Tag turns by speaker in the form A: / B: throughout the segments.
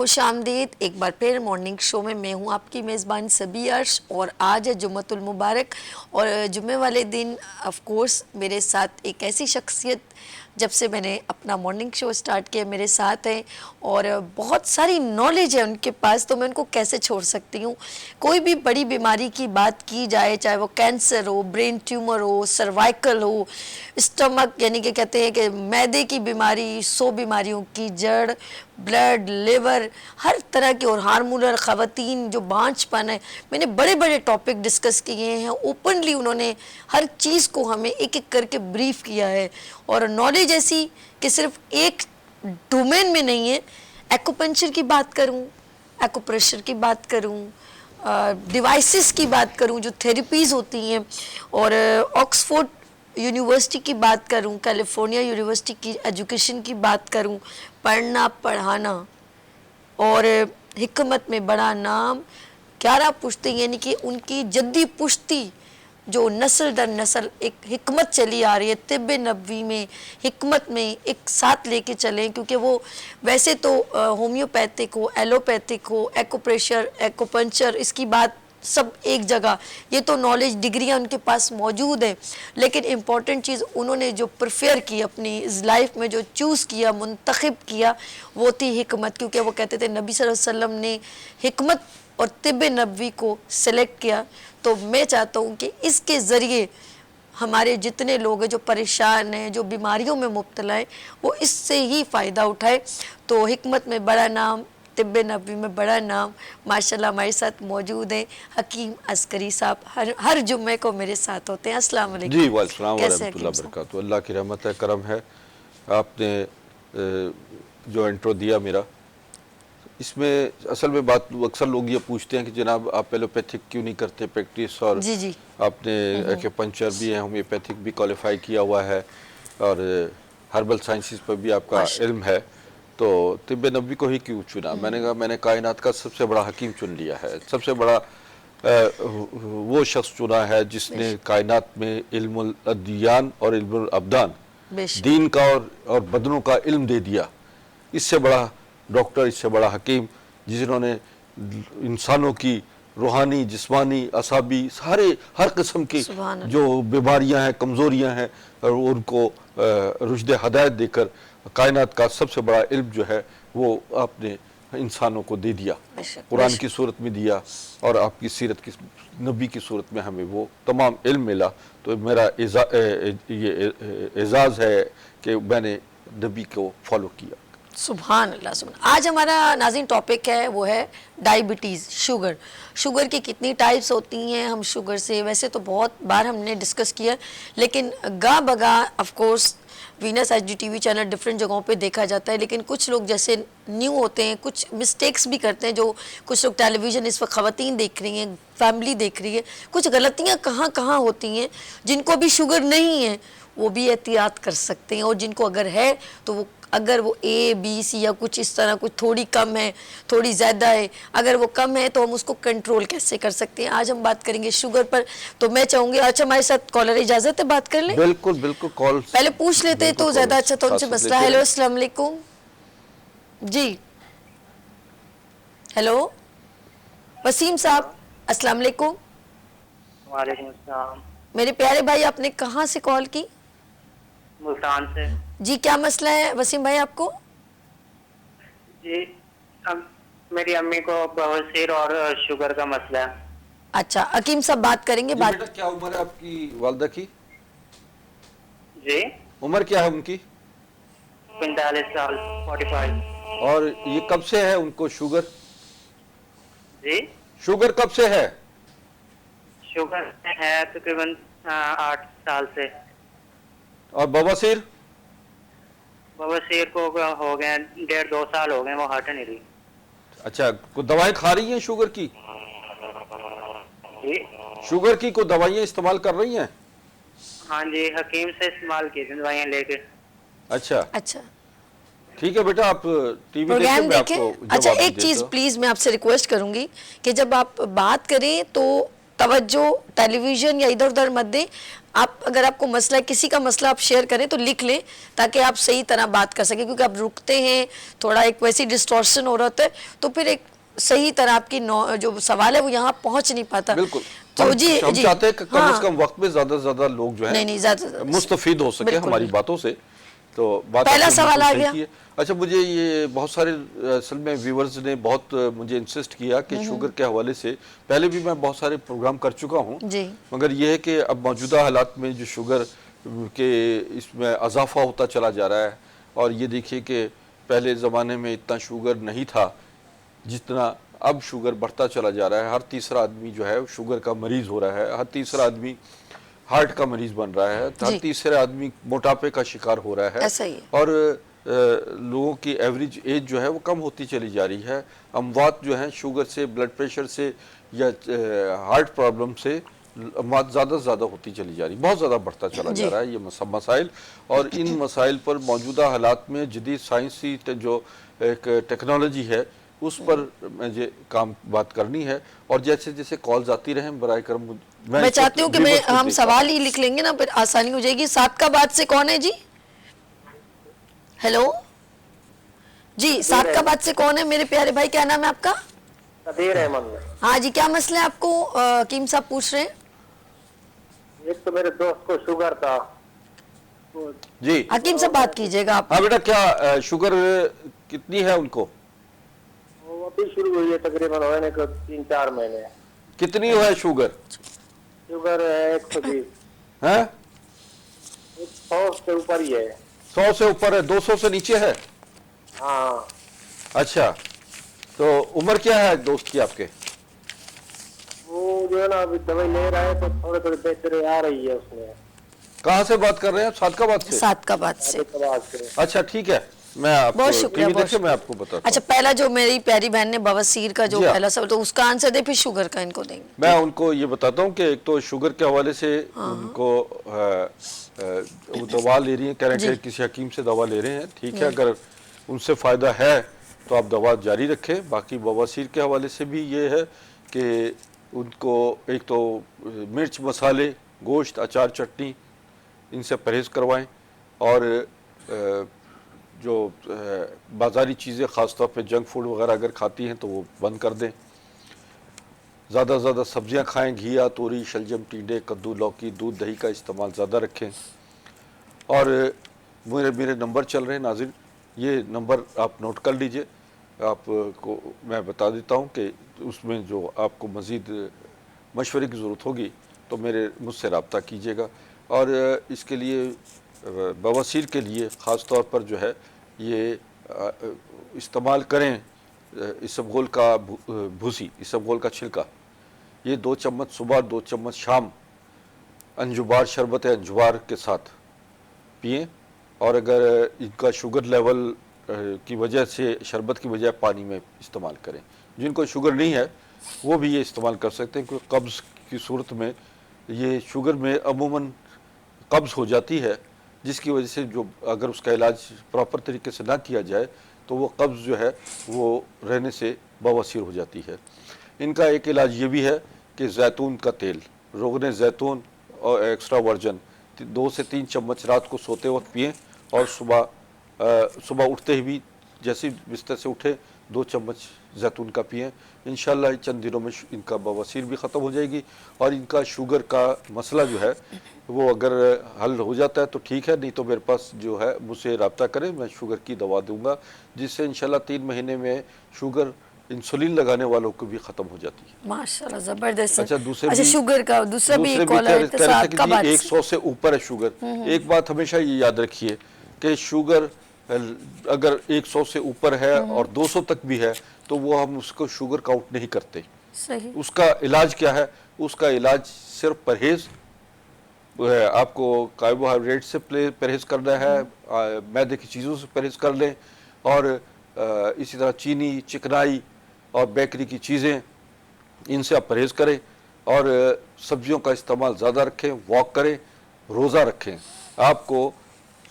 A: खुश आमदीद एक बार फिर मॉर्निंग शो में। मैं हूं आपकी मेज़बान सबी अर्श और आज है जुम्मतुल मुबारक और जुम्मे वाले दिन ऑफ कोर्स मेरे साथ एक ऐसी शख्सियत जब से मैंने अपना मॉर्निंग शो स्टार्ट किया मेरे साथ है और बहुत सारी नॉलेज है उनके पास, तो मैं उनको कैसे छोड़ सकती हूँ। कोई भी बड़ी बीमारी की बात की जाए, चाहे वो कैंसर हो, ब्रेन ट्यूमर हो, सर्वाइकल हो, स्टमक यानी कि कहते हैं कि मैदे की बीमारी, 100 बीमारियों की जड़, ब्लड, लिवर, हर तरह के, और हार्मोनल, ख़वातीन जो बांझपन है, मैंने बड़े बड़े टॉपिक डिस्कस किए हैं। ओपनली उन्होंने हर चीज़ को हमें एक एक करके ब्रीफ किया है और नॉलेज ऐसी कि सिर्फ एक डोमेन में नहीं है। एक्यूपंक्चर की बात करूं, एक्यूप्रेशर की बात करूं, डिवाइसेस की बात करूं जो थेरेपीज़ होती हैं, और ऑक्सफोर्ड यूनिवर्सिटी की बात करूं, कैलिफोर्निया यूनिवर्सिटी की एजुकेशन की बात करूं, पढ़ना पढ़ाना और हिकमत में बड़ा नाम 11 पुश्ती यानी कि उनकी जद्दी पुश्ती जो नस्ल दर नस्ल एक हिकमत चली आ रही है, तिब्बे नबवी में हिकमत में एक साथ लेके चलें, क्योंकि वो वैसे तो होम्योपैथिक हो, एलोपैथिक हो, एक्यूप्रेशर, एक्यूपंक्चर, इसकी बात सब एक जगह, ये तो नॉलेज डिग्रियां उनके पास मौजूद है, लेकिन इम्पॉर्टेंट चीज़ उन्होंने जो प्रेफर की अपनी इस लाइफ में, जो चूज़ किया, मुंतखब किया, वो थी हिकमत। क्योंकि वो कहते थे नबी सल्लल्लाहु अलैहि वसल्लम ने हिकमत और तिब्बे नबवी को सिलेक्ट किया। तो मैं चाहता हूँ कि इसके ज़रिए हमारे जितने लोग हैं जो परेशान हैं, जो बीमारियों में मुब्तला हैं, वो इससे ही फ़ायदा उठाए। तो हिकमत में बड़ा नाम, तिब्बे नबवी में बड़ा नाम, माशाल्लाह हमारे साथ मौजूद हैं हकीम अस्करी साहब। हर जुम्मे को मेरे साथ होते हैं। अस्सलाम वालेकुम।
B: जी वालेकुम रहमतुल्लाह बरकातहू। अल्लाह की रहमत है, करम है। आपने जो इंट्रो दिया मेरा, इसमें असल में बात अक्सर लोग ये पूछते हैं कि जनाब आप एलोपैथिक क्यों नहीं करते प्रैक्टिस, और
A: जी
B: आपने एक्यूपंक्चर भी है, होम्योपैथिक भी क्वालिफाई किया हुआ है और हर्बल साइंसेस पर भी आपका इल्म है, तो तिब्बे नबवी को ही क्यों चुना? मैंने कहा मैंने कायनात का सबसे बड़ा हकीम चुन लिया है, सबसे बड़ा वो शख्स चुना है जिसने कायनात में इल्मुल अदियान और इल्मुल अब्दान, दीन का और बदनों का इल्म दे दिया। इससे बड़ा डॉक्टर, इससे बड़ा हकीम, जिन्होंने इंसानों की रूहानी, जिस्मानी, असाबी, सारे हर किस्म की जो बीमारियां हैं, कमज़ोरियां हैं, और उनको रुश्द हदायत देकर कायनात का सबसे बड़ा इल्म जो है वो आपने इंसानों को दे दिया, कुरान की सूरत में दिया, और आपकी सीरत की नबी की सूरत में हमें वो तमाम इल्म मिला। तो मेरा ये एजाज़ है कि मैंने नबी को फॉलो किया।
A: सुभान अल्लाह, सुभान। आज हमारा नाज़रीन टॉपिक है वो है डायबिटीज़, शुगर। शुगर की कितनी टाइप्स होती हैं, हम शुगर से वैसे तो बहुत बार हमने डिस्कस किया, लेकिन गा बगा of course Venus IGTV channel different जगहों पे देखा जाता है, लेकिन कुछ लोग जैसे न्यू होते हैं, कुछ मिस्टेक्स भी करते हैं। जो कुछ लोग टेलीविज़न इस वक्त ख़वातीन देख रही हैं, फैमिली देख रही है, कुछ गलतियाँ कहाँ कहाँ होती हैं। जिनको भी शुगर नहीं है वो भी एहतियात कर सकते हैं, और जिनको अगर है तो वो, अगर वो ABC या कुछ इस तरह, कुछ थोड़ी कम है, थोड़ी ज़्यादा है, अगर वो कम है तो हम उसको कंट्रोल कैसे कर सकते हैं। आज हम बात करेंगे शुगर पर। तो मैं चाहूँगी, अच्छा हमारे साथ कॉलर इजाज़त है, बात कर लें?
B: बिल्कुल बिल्कुल, कॉल
A: पहले पूछ लेते हैं तो ज़्यादा अच्छा था उनसे मसला। हेलो अस्सलाम वालेकुम जी। हेलो वसीम साहब, अस्सलाम वालेकुम।
C: वालेकुम अस्सलाम।
A: मेरे प्यारे भाई, आपने कहाँ से कॉल की?
C: मुल्तान से। जी
A: क्या मसला है वसीम भाई आपको?
C: जी, मेरी अम्मी को बवासीर और शुगर का मसला है।
A: अच्छा, हकीम साहब बात करेंगे। बात,
B: बेटा क्या उम्र है आपकी वालदा की?
C: जी,
B: उम्र क्या है उनकी?
C: 45 साल, 45।
B: और ये कब से है उनको शुगर?
C: जी,
B: शुगर कब से है?
C: शुगर है तकरीबन 8 साल से।
B: और बवासीर?
C: बवासीर को हो गए 1.5-2 साल हो गए, वो हट नहीं रही।
B: अच्छा, कोई दवाएं खा रही हैं शुगर की?
C: जी,
B: शुगर की कोई दवाइयां इस्तेमाल कर रही हैं?
C: हाँ जी, हकीम से इस्तेमाल की थी दवाइयाँ लेके।
A: अच्छा
B: ठीक है बेटा, आप टीवी
A: प्रोग्राम
B: देखें।
A: अच्छा, एक चीज़ प्लीज़ मैं आपसे रिक्वेस्ट करूंगी कि जब आप बात करें तो तवज्जो टेलीविजन या इधर उधर मत दें। आप अगर आपको मसला है, किसी का मसला आप शेयर करें तो लिख लें ताकि आप सही तरह बात कर सकें, क्योंकि आप रुकते हैं, थोड़ा एक वैसी डिस्टॉर्शन हो रहा होता है तो फिर एक सही तरह आपकी जो सवाल है वो यहाँ पहुंच नहीं पाता।
B: बिल्कुल।
A: तो
B: हम
A: जी
B: हम
A: जी
B: चाहते हैं कि कम
A: हाँ,
B: से कम वक्त में ज्यादा से ज्यादा लोग जो
A: नहीं नहीं
B: है
A: ज्यादा
B: मुस्तफीद हो सके
A: बिल्कुल,
B: हमारी
A: बिल्कुल।
B: बातों से। तो बात
A: पहला
B: आपने
A: सवाल
B: बिल्कुल
A: आ
B: सही
A: गया।
B: की है। अच्छा, मुझे ये बहुत सारे असल में व्यूअर्स ने बहुत मुझे इंसिस्ट किया कि शुगर के हवाले से पहले भी मैं बहुत सारे प्रोग्राम कर चुका हूँ,
A: जी
B: मगर ये है कि अब मौजूदा हालात में जो शुगर के इसमें अजाफा होता चला जा रहा है। और ये देखिए कि पहले ज़माने में इतना शुगर नहीं था जितना अब शुगर बढ़ता चला जा रहा है। हर तीसरा आदमी जो है शुगर का मरीज़ हो रहा है, हर तीसरा आदमी हार्ट का मरीज़ बन रहा है, हर
A: जी।
B: तीसरा आदमी मोटापे का शिकार हो रहा है।
A: ऐसा ही है।
B: और लोगों की एवरेज एज जो है वो कम होती चली जा रही है। अमवात जो हैं शुगर से, ब्लड प्रेशर से या हार्ट प्रॉब्लम से अमवात ज़्यादा से ज़्यादा होती चली जा रही, बहुत ज़्यादा बढ़ता चला
A: जी।
B: जा रहा है ये मसाइल। और इन मसाइल पर मौजूदा हालात में जदीद साइंसी जो एक टेक्नोलॉजी है उस पर मुझे बात करनी है। और जैसे जैसे कॉल्स आती रहें बराए करम
A: मैं चाहती हूँ कि हम सवाल ही लिख लेंगे ना, फिर आसानी हो जाएगी। सादकाबाद से कौन है जी? हेलो जी, सादकाबाद से कौन है मेरे प्यारे भाई? क्या नाम है आपका?
C: कदीर अहमद।
A: हाँ जी, क्या मसला है आपको? कीम साहब पूछ रहे हैं।
C: एक तो मेरे दोस्त को शुगर था।
B: जी
A: हकीम साहब बात कीजिएगा आप।
B: हाँ बेटा, क्या शुगर कितनी है उनको?
C: वो अभी शुरू हुई है, तकरीबन होने को 3-4 महीने।
B: कितनी है शुगर?
C: शुगर है 120।
B: हैं?
C: 100 से ऊपर ही है।
B: 100 से ऊपर है? 200 से नीचे है?
C: हाँ।
B: अच्छा, तो उम्र क्या है दोस्त की आपके?
C: वो जो है ना अभी दवाई ले रहा है तो थोड़े थोड़े बेहतरी आ रही है उसमें।
B: कहाँ से बात कर रहे हैं? सादकाबाद से?
A: सादकाबाद से।
B: अच्छा ठीक है, मैं आपको
A: बहुत शुक्रिया,
B: टीवी
A: बहुत
B: देखे मैं आपको बताता
A: अच्छा, पहला जो मेरी प्यारी बहन ने बवासीर का जो
B: जी हाँ।
A: पहला सवाल, तो उसका आंसर दे, फिर शुगर का इनको देंगे।
B: मैं उनको ये बताता हूँ कि एक तो शुगर के हवाले से उनको वो दवा ले रही है, कह रहे हैं कि किसी हकीम से दवा ले रहे हैं, ठीक है, अगर उनसे फ़ायदा है तो आप दवा जारी रखें। बाकी बवासीर के हवाले से भी ये है कि उनको एक तो मिर्च मसाले, गोश्त, अचार, चटनी इनसे परहेज़ करवाएं। और जो बाज़ारी चीज़ें ख़ास तौर पे जंक फूड वगैरह अगर खाती हैं तो वो बंद कर दें। ज़्यादा से ज़्यादा सब्जियां खाएं, घिया, तोरी, शलजम, टिंडे, कद्दू, लौकी, दूध, दही का इस्तेमाल ज़्यादा रखें। और मेरे नंबर चल रहे हैं नाज़रीन, ये नंबर आप नोट कर लीजिए। आपको मैं बता देता हूँ कि उसमें जो आपको मज़ीद मशवरे की ज़रूरत होगी तो मुझसे रब्ता कीजिएगा। और इसके लिए बवासीर के लिए ख़ास तौर पर जो है ये इस्तेमाल करें इसबगोल का भूसी, इसबगोल का छिलका, ये 2 चम्मच सुबह, 2 चम्मच शाम अंजुबार, शरबत अंजुबार के साथ पिएं। और अगर इनका शुगर लेवल की वजह से शरबत की बजाय पानी में इस्तेमाल करें। जिनको शुगर नहीं है वो भी ये इस्तेमाल कर सकते हैं, क्योंकि कब्ज़ की सूरत में ये शुगर में अमूमन कब्ज़ हो जाती है, जिसकी वजह से जो अगर उसका इलाज प्रॉपर तरीके से ना किया जाए तो वो कब्ज़ जो है वो रहने से बवासीर हो जाती है। इनका एक इलाज ये भी है कि जैतून का तेल, रोगन जैतून और एक्स्ट्रा वर्जन 2 से 3 चम्मच रात को सोते वक्त पिएँ। और सुबह उठते ही भी जैसे बिस्तर से उठे 2 चम्मच जैतून का पिएँ। इंशाअल्लाह चंद दिनों में इनका बवासीर भी ख़त्म हो जाएगी। और इनका शुगर का मसला जो है वो अगर हल हो जाता है तो ठीक है, नहीं तो मेरे पास जो है मुझसे रब्ता करें, मैं शुगर की दवा दूंगा, जिससे इंशाअल्लाह 3 महीने में शुगर इंसुलिन लगाने वालों को भी ख़त्म हो जाती है।
A: माशाल्लाह, जबरदस्त।
B: अच्छा,
A: अच्छा, शुगर का दूसरा भी एक कॉल है, साथ का बात
B: 100 से ऊपर है शुगर। एक बात हमेशा ये याद रखिए कि शुगर अगर 100 से ऊपर है और 200 तक भी है तो वो हम उसको शुगर काउंट नहीं करते।
A: सही।
B: उसका इलाज क्या है? उसका इलाज सिर्फ परहेज, आपको कार्बोहाइड्रेट से परहेज करना है, मैदे की चीज़ों से परहेज कर लें, और इसी तरह चीनी, चिकनाई और बेकरी की चीज़ें, इनसे आप परहेज करें। और सब्जियों का इस्तेमाल ज़्यादा रखें, वॉक करें, रोज़ा रखें। आपको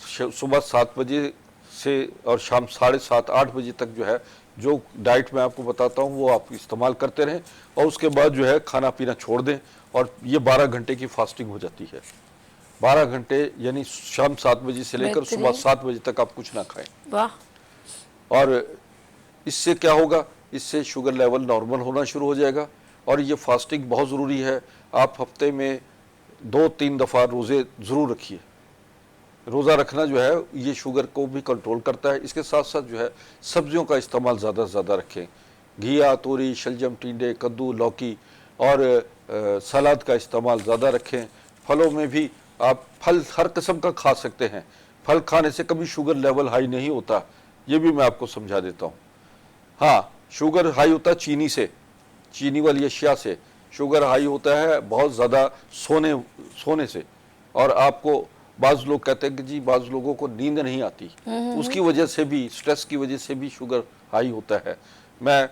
B: सुबह 7 बजे से और शाम 7:30-8 बजे तक जो है जो डाइट मैं आपको बताता हूँ वो आप इस्तेमाल करते रहें। और उसके बाद जो है खाना पीना छोड़ दें और ये 12 घंटे की फास्टिंग हो जाती है। 12 घंटे यानी शाम 7 बजे से लेकर सुबह 7 बजे तक आप कुछ ना खाएं।
A: वाह।
B: और इससे क्या होगा, इससे शुगर लेवल नॉर्मल होना शुरू हो जाएगा। और ये फास्टिंग बहुत ज़रूरी है। आप हफ्ते में 2-3 दफ़ा रोज़े ज़रूर रखिए। रोज़ा रखना जो है ये शुगर को भी कंट्रोल करता है। इसके साथ साथ जो है सब्जियों का इस्तेमाल ज़्यादा से ज़्यादा रखें। घिया, तोरी, शलजम, टिंडे, कद्दू, लौकी और सलाद का इस्तेमाल ज़्यादा रखें। फलों में भी आप फल हर किस्म का खा सकते हैं। फल खाने से कभी शुगर लेवल हाई नहीं होता, ये भी मैं आपको समझा देता हूँ। हाँ, शुगर हाई होता है चीनी से, चीनी वाली अशिया से। शुगर हाई होता है बहुत ज़्यादा सोने से। और आपको बाज़ लोग कहते हैं कि जी बाज़ लोगों को नींद नहीं आती, उसकी वजह से भी, स्ट्रेस की वजह से भी शुगर हाई होता है। मैं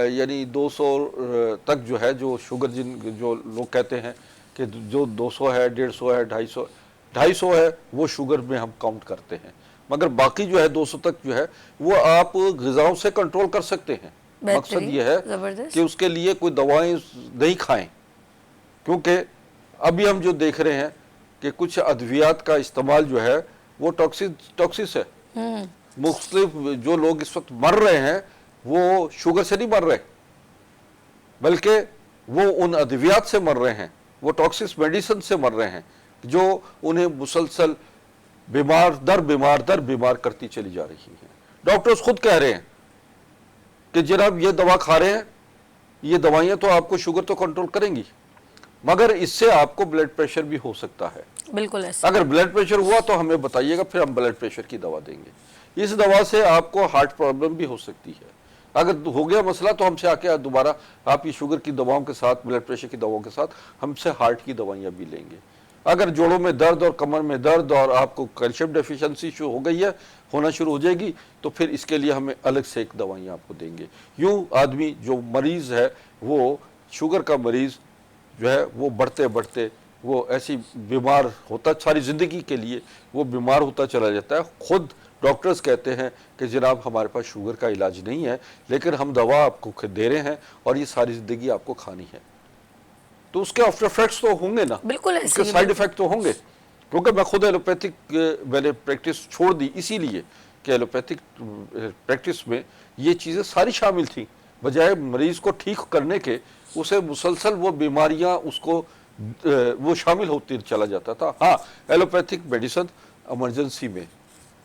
B: यानी 200 तक जो है, जो शुगर जो लोग कहते हैं कि जो 200 है, 150 है, 250 है, वो शुगर में हम काउंट करते हैं। मगर बाकी जो है 200 तक जो है वो आप ग़िज़ाओं से कंट्रोल कर सकते हैं। मकसद ये है कि उसके लिए कोई दवाएं नहीं खाएं, क्योंकि अभी हम जो देख रहे हैं कि कुछ अद्वियात का इस्तेमाल जो है वो टॉक्सिस है। मुख्तलिफ जो लोग इस वक्त मर रहे हैं वो शुगर से नहीं मर रहे, बल्कि वो उन अद्वियात से मर रहे हैं, वो टॉक्सिस मेडिसिन से मर रहे हैं जो उन्हें मुसलसल बीमार दर बीमार करती चली जा रही है। डॉक्टर्स खुद कह रहे हैं कि जनाब ये दवा खा रहे हैं, ये दवाइयाँ तो आपको शुगर तो कंट्रोल करेंगी, मगर इससे आपको ब्लड प्रेशर भी हो सकता है।
A: बिल्कुल ऐसा।
B: अगर ब्लड प्रेशर हुआ तो हमें बताइएगा, फिर हम ब्लड प्रेशर की दवा देंगे। इस दवा से आपको हार्ट प्रॉब्लम भी हो सकती है। अगर हो गया मसला तो हमसे आके दोबारा आप ये शुगर की दवाओं के साथ, ब्लड प्रेशर की दवाओं के साथ हमसे हार्ट की दवाइयाँ भी लेंगे। अगर जोड़ों में दर्द और कमर में दर्द और आपको कैल्शियम डेफिशिएंसी हो गई है, होना शुरू हो जाएगी, तो फिर इसके लिए हमें अलग से एक दवाइयाँ आपको देंगे। यूँ आदमी जो मरीज़ है, वो शुगर का मरीज़ जो है वो बढ़ते बढ़ते वो ऐसी बीमार होता, सारी ज़िंदगी के लिए वो बीमार होता चला जाता है। खुद डॉक्टर्स कहते हैं कि जनाब हमारे पास शुगर का इलाज नहीं है, लेकिन हम दवा आपको दे रहे हैं और ये सारी ज़िंदगी आपको खानी है। तो उसके आफ्टर इफेक्ट्स तो होंगे ना,
A: बिल्कुल
B: उसके साइड इफेक्ट तो होंगे। क्योंकि मैं खुद एलोपैथिक मैंने प्रैक्टिस छोड़ दी इसीलिए कि एलोपैथिक प्रैक्टिस में ये चीज़ें सारी शामिल थी। बजाय मरीज़ को ठीक करने के, उसे मुसलसल वो बीमारियां उसको वो शामिल होती चला जाता था। हाँ, एलोपैथिक मेडिसिन इमरजेंसी में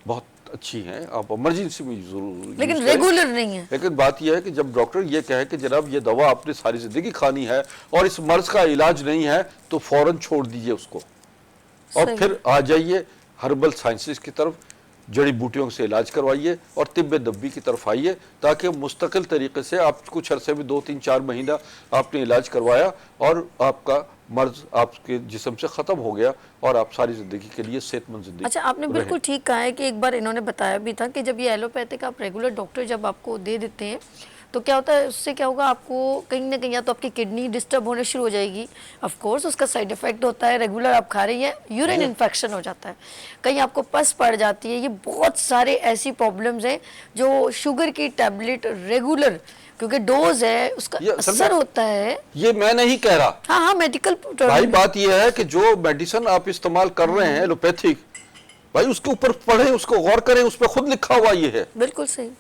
B: बहुत अच्छी हैं, आप इमरजेंसी में जरूर,
A: लेकिन रेगुलर नहीं है।
B: लेकिन बात यह है कि जब डॉक्टर ये कहे कि जनाब ये दवा आपने सारी जिंदगी खानी है और इस मर्ज का इलाज नहीं है, तो फौरन छोड़ दीजिए उसको और फिर आ जाइए हर्बल साइंसेस की तरफ, जड़ी बूटियों से इलाज करवाइए और तिब्बे नब्बी की तरफ आइए, ताकि मुस्तकिल तरीके से आप कुछ अरसे में 2-3-4 महीना आपने इलाज करवाया और आपका मर्ज आपके जिस्म से ख़त्म हो गया और आप सारी ज़िंदगी के लिए सेहतमंद ज़िंदगी।
A: अच्छा, आपने बिल्कुल ठीक कहा है कि एक बार इन्होंने बताया भी था कि जब ये एलोपैथिक आप रेगुलर डॉक्टर जब आपको दे देते हैं तो क्या होता है, उससे क्या होगा, आपको कहीं ना कहीं या तो आपकी किडनी डिस्टर्ब होने शुरू हो जाएगी, ऑफ कोर्स उसका साइड इफेक्ट होता है, रेगुलर आप खा रही है, यूरिन इन्फेक्शन हो जाता है, कहीं आपको पस पड़ जाती है। ये बहुत सारे ऐसी प्रॉब्लम्स हैं जो शुगर की टैबलेट रेगुलर, क्योंकि डोज है उसका असर होता है।
B: ये मैं नहीं कह रहा,
A: हाँ, मेडिकल
B: भाई बात ये है कि जो मेडिसिन आप इस्तेमाल कर रहे हैं एलोपैथिक, भाई उसके ऊपर पढ़ें, उसको गौर करें, उस पर खुद लिखा हुआ ये है।
A: बिल्कुल सही,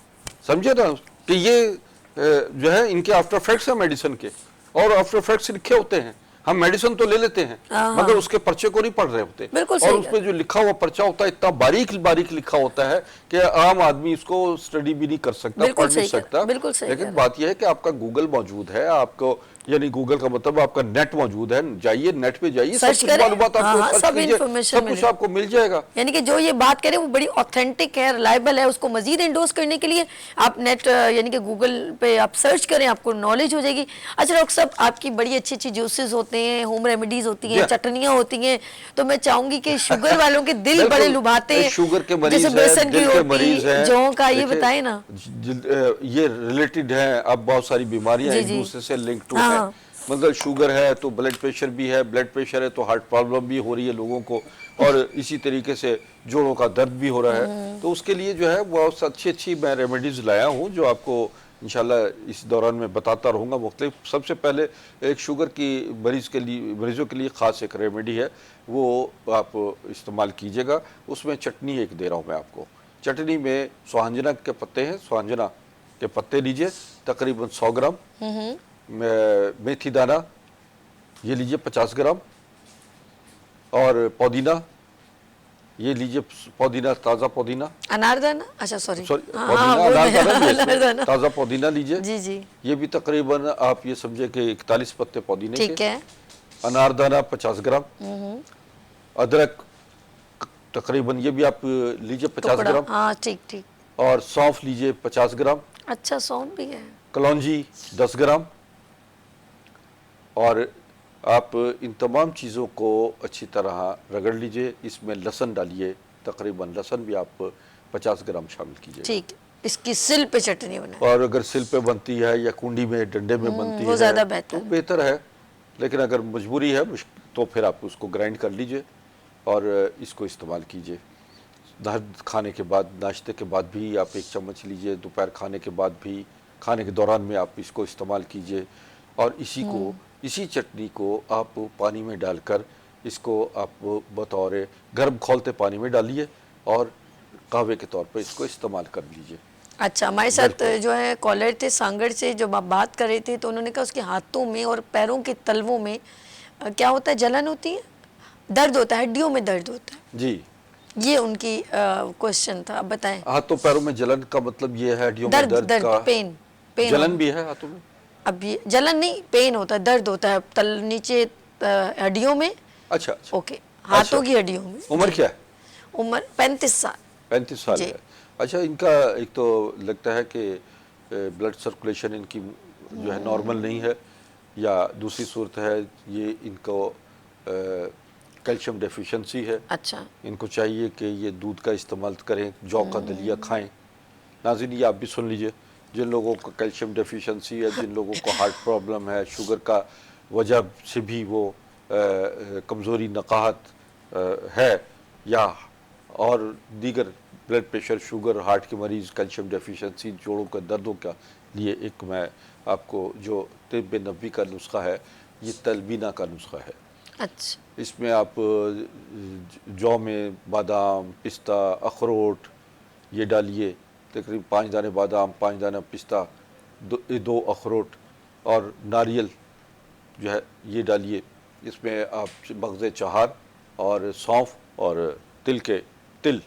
B: समझे ना कि ये जो है इनके आफ्टर इफेक्ट्स है मेडिसिन के, और आफ्टर इफेक्ट्स लिखे होते हैं। हम मेडिसिन तो ले लेते हैं मगर उसके पर्चे को नहीं पढ़ रहे होते, और उसमें जो लिखा हुआ पर्चा होता है इतना बारीक लिखा होता है कि आम आदमी इसको स्टडी भी नहीं कर सकता, पढ़ नहीं सकता। लेकिन बात यह है कि आपका गूगल मौजूद है, आपको यानी गूगल का मतलब आपका नेट मौजूद है, जाइए नेट पे जाइए, सब कुछ मालूमात आपको, सब इन्फॉर्मेशन सब कुछ आपको मिल जाएगा।
A: यानी कि जो ये बात करें वो बड़ी ऑथेंटिक है, रिलायबल है। उसको मजीद एंडोर्स करने के लिए आप नेट यानी कि गूगल पे आप सर्च करें, आपको नॉलेज हो जाएगी। अच्छा डॉक्टर साहब, आपकी बड़ी अच्छी अच्छी जूसेस होते हैं, होम रेमेडीज होती हैं, चटनियाँ होती हैं, तो मैं चाहूंगी कि शुगर वालों के दिल बड़े लुभाते हैं,
B: शुगर के मरीज
A: जैसे बेसन की रोटी, जौ का, ये बताए ना,
B: ये रिलेटेड है। अब बहुत सारी बीमारियां एक दूसरे से लिंक टू है, मतलब शुगर है तो ब्लड प्रेशर भी है, ब्लड प्रेशर है तो हार्ट प्रॉब्लम भी हो रही है लोगों को, और इसी तरीके से जोड़ों का दर्द भी हो रहा है। तो उसके लिए जो है बहुत अच्छी मैं रेमेडीज लाया हूँ जो आपको इंशाल्लाह इस दौरान मैं बताता रहूँगा मुख्तलिफ। सबसे पहले एक शुगर की मरीज़ों के लिए ख़ास एक रेमेडी है, वो आप इस्तेमाल कीजिएगा। उसमें चटनी एक दे रहा हूँ मैं आपको। चटनी में सुहांजना के पत्ते हैं, सुहांजना के पत्ते लीजिए तकरीबन 100 ग्राम, मेथी दाना ये लीजिए 50 ग्राम, और पुदीना ये लीजिए, पुदीना ताज़ा पुदीना,
A: अनारदाना, अच्छा सॉरी,
B: सॉरी
A: हाँ,
B: पुदीना
A: वो मैं-
B: अनारदाना भी है इसमें,
A: अनारदाना।
B: ताज़ा पुदीना लीजिए।
A: जी जी,
B: ये भी तकरीबन आप ये समझे कि 41 पत्ते पुदीने
A: ठीक
B: के,
A: है।
B: अनारदाना 50 ग्राम, अदरक तकरीबन ये भी आप लीजिए 50
A: टुकड़ा,
B: ग्राम,
A: हाँ ठीक ठीक।
B: और सौंफ लीजिए 50 ग्राम,
A: अच्छा सौंफ भी है।
B: कलौंजी 10 ग्राम, और आप इन तमाम चीज़ों को अच्छी तरह रगड़ लीजिए। इसमें लहसुन डालिए, तकरीबन लहसुन भी आप 50 ग्राम शामिल कीजिए।
A: ठीक है, इसकी सिल पे चटनी बनाए।
B: और अगर सिल पे बनती है या कुंडी में डंडे में बनती
A: वो
B: है
A: ज़्यादा बेहतर
B: तो बेहतर है, लेकिन अगर मजबूरी है तो फिर आप उसको ग्राइंड कर लीजिए और इसको इस्तेमाल कीजिए। हर खाने के बाद, नाश्ते के बाद भी आप 1 चम्मच लीजिए, दोपहर खाने के बाद भी, खाने के दौरान में आप इसको इस्तेमाल कीजिए। और इसी चटनी को आप पानी में डालकर इसको आप बतौर गर्म खौलते पानी में डालिए और कहवे के तौर पर इसको इस्तेमाल कर लीजिए।
A: अच्छा, हमारे साथ जो है कॉलर थे सांगड़ से, जब आप बात कर रहे थे तो उन्होंने कहा उसके हाथों में और पैरों के तलवों में क्या होता है, जलन होती है, दर्द होता है, हड्डियों में दर्द होता है।
B: जी,
A: ये उनकी क्वेश्चन था, अब बताएं।
B: हाथों पैरों में जलन का मतलब ये है हड्डियों में दर्द का,
A: पेन
B: जलन भी है हाथों में।
A: अब ये जलन नहीं, पेन होता है, दर्द होता है तल नीचे हड्डियों में।
B: अच्छा अच्छा,
A: ओके, हाथों की हड्डियों में।
B: उम्र क्या है?
A: उम्र 35 साल।
B: 35 साल
A: जी।
B: है। अच्छा, इनका एक तो लगता है कि ब्लड सर्कुलेशन इनकी जो है नॉर्मल नहीं है, या दूसरी सूरत है ये इनको कैल्शियम डेफिशिएंसी है।
A: अच्छा,
B: इनको चाहिए कि ये दूध का इस्तेमाल करें, जौ का दलिया खाएं। नाज़रीन, ये आप भी सुन लीजिए, जिन लोगों को कैल्शियम डेफिशिएंसी है, जिन लोगों को हार्ट प्रॉब्लम है, शुगर का वजह से भी वो कमज़ोरी नकाहत है, या और दीगर ब्लड प्रेशर, शुगर, हार्ट के मरीज़, कैल्शियम डेफिशिएंसी, जोड़ों के दर्दों का लिए एक मैं आपको जो तिब्ब नबवी का नुस्खा है, ये तलबीना का नुस्खा है।
A: अच्छा,
B: इसमें आप जौ में बादाम, पिस्ता, अखरोट ये डालिए, तकरीबन 5 दाने बादाम, 5 दाना पिस्ता, 2 अखरोट और नारियल जो है ये डालिए। इसमें आप मगज़ चहार और सौंफ और तिल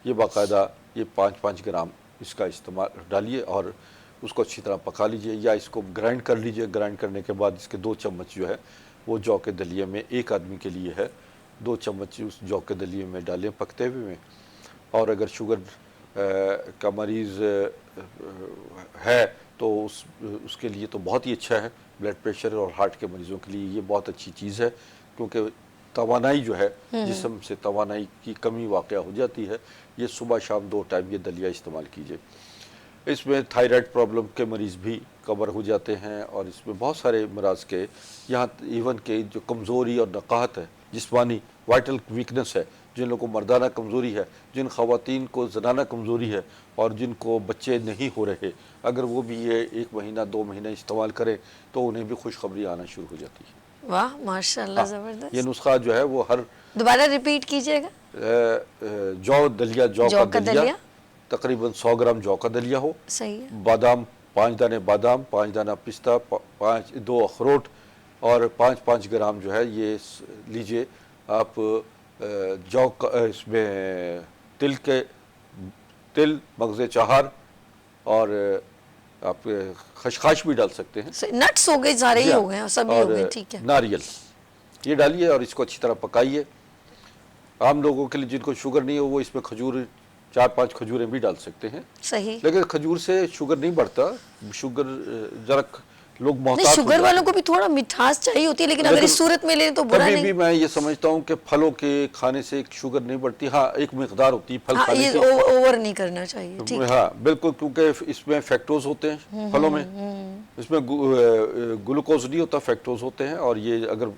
B: ये बाकायदा ये 5-5 ग्राम इसका इस्तेमाल डालिए और उसको अच्छी तरह पका लीजिए, या इसको ग्राइंड कर लीजिए। ग्राइंड करने के बाद इसके 2 चम्मच जो है वो जौ के दलिए में, एक आदमी के लिए है, 2 चम्मच उस जौ के दलिए में डालें पकते हुए में। और अगर शुगर का मरीज़ है तो उसके लिए तो बहुत ही अच्छा है। ब्लड प्रेशर और हार्ट के मरीज़ों के लिए ये बहुत अच्छी चीज़ है, क्योंकि तवानाई जो है, जिस्म से तवानाई की कमी वाक़या हो जाती है। ये सुबह शाम 2 टाइम ये दलिया इस्तेमाल कीजिए। इसमें थायराइड प्रॉब्लम के मरीज़ भी कवर हो जाते हैं, और इसमें बहुत सारे मराज के, यहाँ इवन के जो कमज़ोरी और नकाहत है, जिस्मानी वाइटल वीकनेस है, जिन लोगों को मर्दाना कमज़ोरी है, जिन ख़वातीन को ज़नाना कमज़ोरी है और जिनको बच्चे नहीं हो रहे, अगर वो भी ये 1 महीना 2 महीना इस्तेमाल करें तो उन्हें भी खुशखबरी आना शुरू हो जाती है।
A: वाह माशाल्लाह, ज़बरदस्त।
B: ये नुस्खा जो है वो हर
A: दोबारा रिपीट कीजिएगा।
B: जौ का दलिया तकरीबन 100 ग्राम जौ का दलिया हो,
A: सही है।
B: बादाम 5 दाने बादाम, 5 दाना पिस्ता, 2 अखरोट और 5-5 ग्राम जो है ये लीजिए आप। जौ का इसमें तिल, मगज़ चहार और आप खशखाश भी डाल सकते हैं।
A: नट्स हो गए, सारे ही
B: जी हाँ,
A: हो गए, सभी हो गए, ठीक है।
B: नारियल ये डालिए और इसको अच्छी तरह पकाइए। आम लोगों के लिए जिनको शुगर नहीं हो वो इसमें खजूर 4-5 खजूरें भी डाल सकते हैं,
A: सही।
B: लेकिन खजूर से शुगर नहीं बढ़ता। शुगर जरा लोग
A: नहीं,
B: मोहतात हो
A: शुगर
B: जाते
A: वालों
B: हैं।
A: को भी थोड़ा मिठास चाहिए होती है, लेकिन अगर इस सूरत में लें तो बुरा
B: कभी
A: नहीं।
B: भी मैं ये समझता हूँ कि फलों के खाने से शुगर नहीं बढ़ती। हाँ, एक मिकदार होती है फल
A: हाँ,
B: खाने
A: ये
B: की।
A: ओवर नहीं करना चाहिए, ठीक है।
B: हाँ बिल्कुल, क्योंकि इसमें फैक्टोज होते हैं फलों में, इसमें ग्लूकोज नहीं होता, फैक्टोज होते हैं, और ये अगर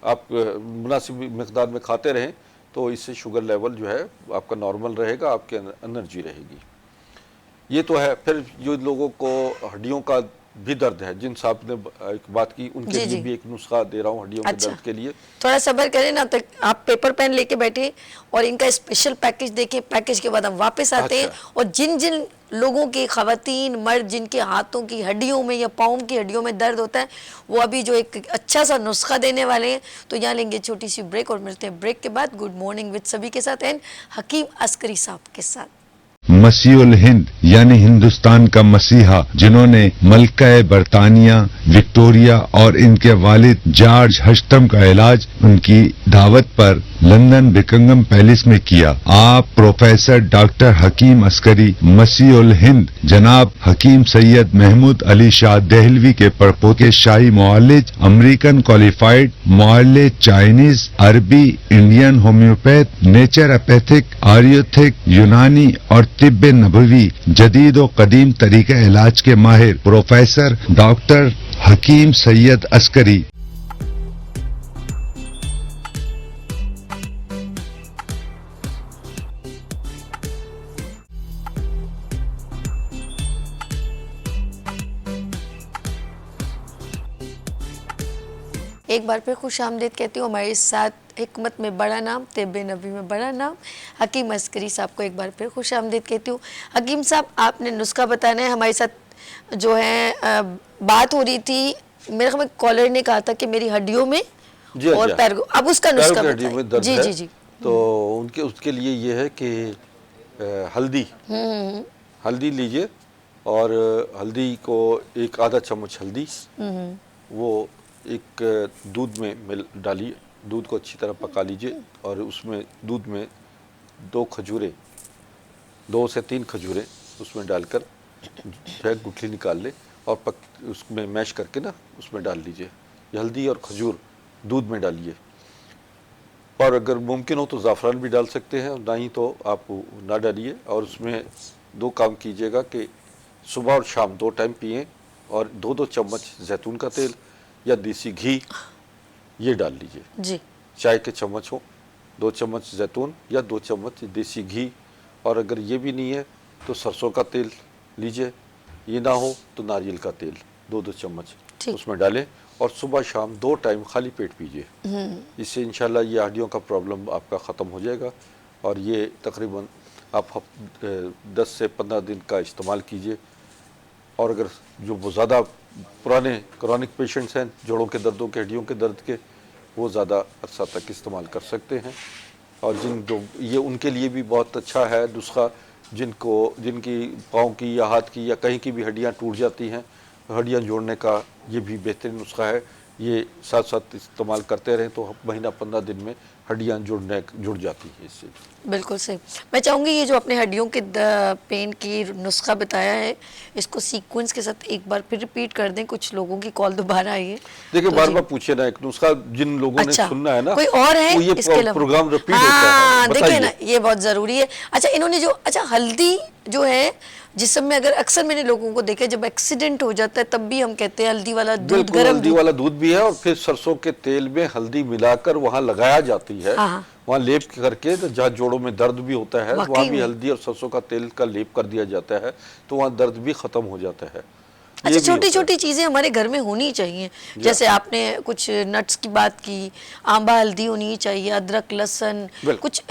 B: आप मुनासिब मिकदार में खाते रहें तो इससे शुगर लेवल जो है आपका नॉर्मल रहेगा, आपके एनर्जी रहेगी। ये तो है। फिर जो लोगों को हड्डियों का भी दर्द है, जिन साहब ने एक बात की, उनके
A: जी,
B: लिए
A: जी।
B: भी एक नुस्खा दे रहा हूँ हड्डियों के
A: अच्छा।
B: दर्द के लिए।
A: थोड़ा सब्र करें ना, तक आप पेपर पेन लेके बैठे और इनका स्पेशल पैकेज देखें, पैकेज के बाद हम वापस आते हैं
B: अच्छा।
A: और जिन जिन लोगों की, खवातीन मर्द जिनके हाथों की हड्डियों में या पाँव की हड्डियों में दर्द होता है, वो अभी जो एक अच्छा सा नुस्खा देने वाले हैं। तो यहाँ लेंगे छोटी सी ब्रेक और मिलते हैं ब्रेक के बाद गुड मॉर्निंग विद सभी के साथ एंड हकीम अस्करी साहब के साथ।
D: मसीहुल हिंद यानी हिंदुस्तान का मसीहा, जिन्होंने मलका बरतानिया, विक्टोरिया और इनके वालिद जॉर्ज हश्तम का इलाज उनकी दावत पर लंदन बिकिंगम पैलेस में किया। आप प्रोफेसर डॉक्टर हकीम अस्करी मसीहुल हिंद जनाब हकीम सैयद महमूद अली शाह देहलवी के परपोते शाही मुआलिज, अमेरिकन क्वालिफाइड मुआलिज, चाइनीज, अरबी, इंडियन होम्योपैथ, नेचुरोपैथिक, आयुर्वेदिक, यूनानी और तिब्ब नबवी जदीद व कदीम तरीके इलाज के माहिर प्रोफेसर डॉक्टर हकीम सैयद अस्करी।
A: एक बार फिर खुश आमदीद कहती हूँ हमारे साथ हिकमत में बड़ा नाम, तिब्ब नबी में बड़ा नाम हकीम अस्करी साहब को एक बार फिर खुश आमदीद कहती हूँ। हकीम साहब, आपने नुस्खा बताना है। हमारे साथ जो है बात हो रही थी, मेरे ख्याल में कॉलर ने कहा था कि मेरी हड्डियों में
B: जी,
A: और
B: जी।
A: पैर, अब उसका
B: पैरों
A: नुस्खा
B: की हड्डियों में
A: बताइए।
B: दर्द
A: जी
B: है,
A: जी जी।
B: तो उनके उसके लिए ये है कि हल्दी हल्दी लीजिए, और हल्दी को एक आधा चम्मच हल्दी वो एक दूध में डालिए, दूध को अच्छी तरह पका लीजिए, और उसमें दूध में 2 खजूरें, 2 से 3 खजूरें उसमें डालकर जो है गुठली निकाल ले और उसमें मैश करके ना उसमें डाल लीजिए। ये हल्दी और खजूर दूध में डालिए, और अगर मुमकिन हो तो ज़ाफ़रान भी डाल सकते हैं, ना ही तो आप ना डालिए। और उसमें 2 काम कीजिएगा कि सुबह और शाम 2 टाइम पिएं, और 2-2 चम्मच जैतून का तेल या देसी घी ये डाल लीजिए।
A: जी।
B: चाय के चम्मच हो, 2 चम्मच जैतून या 2 चम्मच देसी घी, और अगर ये भी नहीं है तो सरसों का तेल लीजिए, ये ना हो तो नारियल का तेल 2-2 चम्मच
A: ठीक।
B: उसमें डालें, और सुबह शाम 2 टाइम खाली पेट पीजिए। इससे इंशाल्लाह ये हड्डियों का प्रॉब्लम आपका ख़त्म हो जाएगा। और ये तकरीबन आप 10 से 15 दिन का इस्तेमाल कीजिए। और अगर जो वो ज़्यादा पुराने क्रॉनिक पेशेंट्स हैं, जोड़ों के दर्दों के, हड्डियों के दर्द के, वो ज़्यादा अरसा तक इस्तेमाल कर सकते हैं। और ये उनके लिए भी बहुत अच्छा है नुस्खा, जिनकी पाँव की या हाथ की या कहीं की भी हड्डियाँ टूट जाती हैं, हड्डियाँ जोड़ने का ये भी बेहतरीन नुस्खा है। ये साथ साथ इस्तेमाल करते रहें तो महीना 15 दिन में हड्डियाँ जुड़ जाती हैं इससे।
A: बिल्कुल सही। मैं चाहूँगी ये जो अपने हड्डियों के पेन की नुस्खा बताया है, इसको सीक्वेंस के साथ एक बार फिर रिपीट कर दें, कुछ लोगों की कॉल दोबारा आई है।
B: देखिए,
A: तो
B: बार
A: जी।
B: बार पूछे ना, एक नुस्खा जिन लोगों
A: अच्छा,
B: ने सुनना है ना,
A: कोई और है
B: वो ये
A: इसके अलावा?
B: प्रोग्राम रिपीट होता
A: हाँ,
B: है।
A: देखिए ना,
B: बताइए।
A: ये बहुत ज़रूरी है। अच्छा, इन्होंने जो हल्दी जो है जिसम में, अगर अक्सर मैंने लोगों को देखा है जब एक्सीडेंट हो जाता है तब भी हम कहते हैं हल्दी वाला दूध,
B: बिल्कुल,
A: गर्म
B: हल्दी
A: दूध।
B: वाला दूध भी है, और फिर सरसों के तेल में हल्दी मिलाकर वहाँ लगाया जाती है।
A: हाँ, हाँ।
B: वहाँ लेप करके, तो जहाँ जोड़ों में दर्द भी होता है
A: वाकई
B: वहाँ भी
A: में।
B: हल्दी और सरसों का तेल का लेप कर दिया जाता है, तो वहाँ दर्द भी खत्म हो जाता है।
A: अच्छा,
B: ये भी
A: छोटी
B: होता है।
A: छोटी चीज़ें हमारे घर में होनी चाहिए। जैसे आपने कुछ नट्स की बात की, आंबा हल्दी होनी चाहिए, अदरक लहसुन,
B: बिल्कुल।
A: कुछ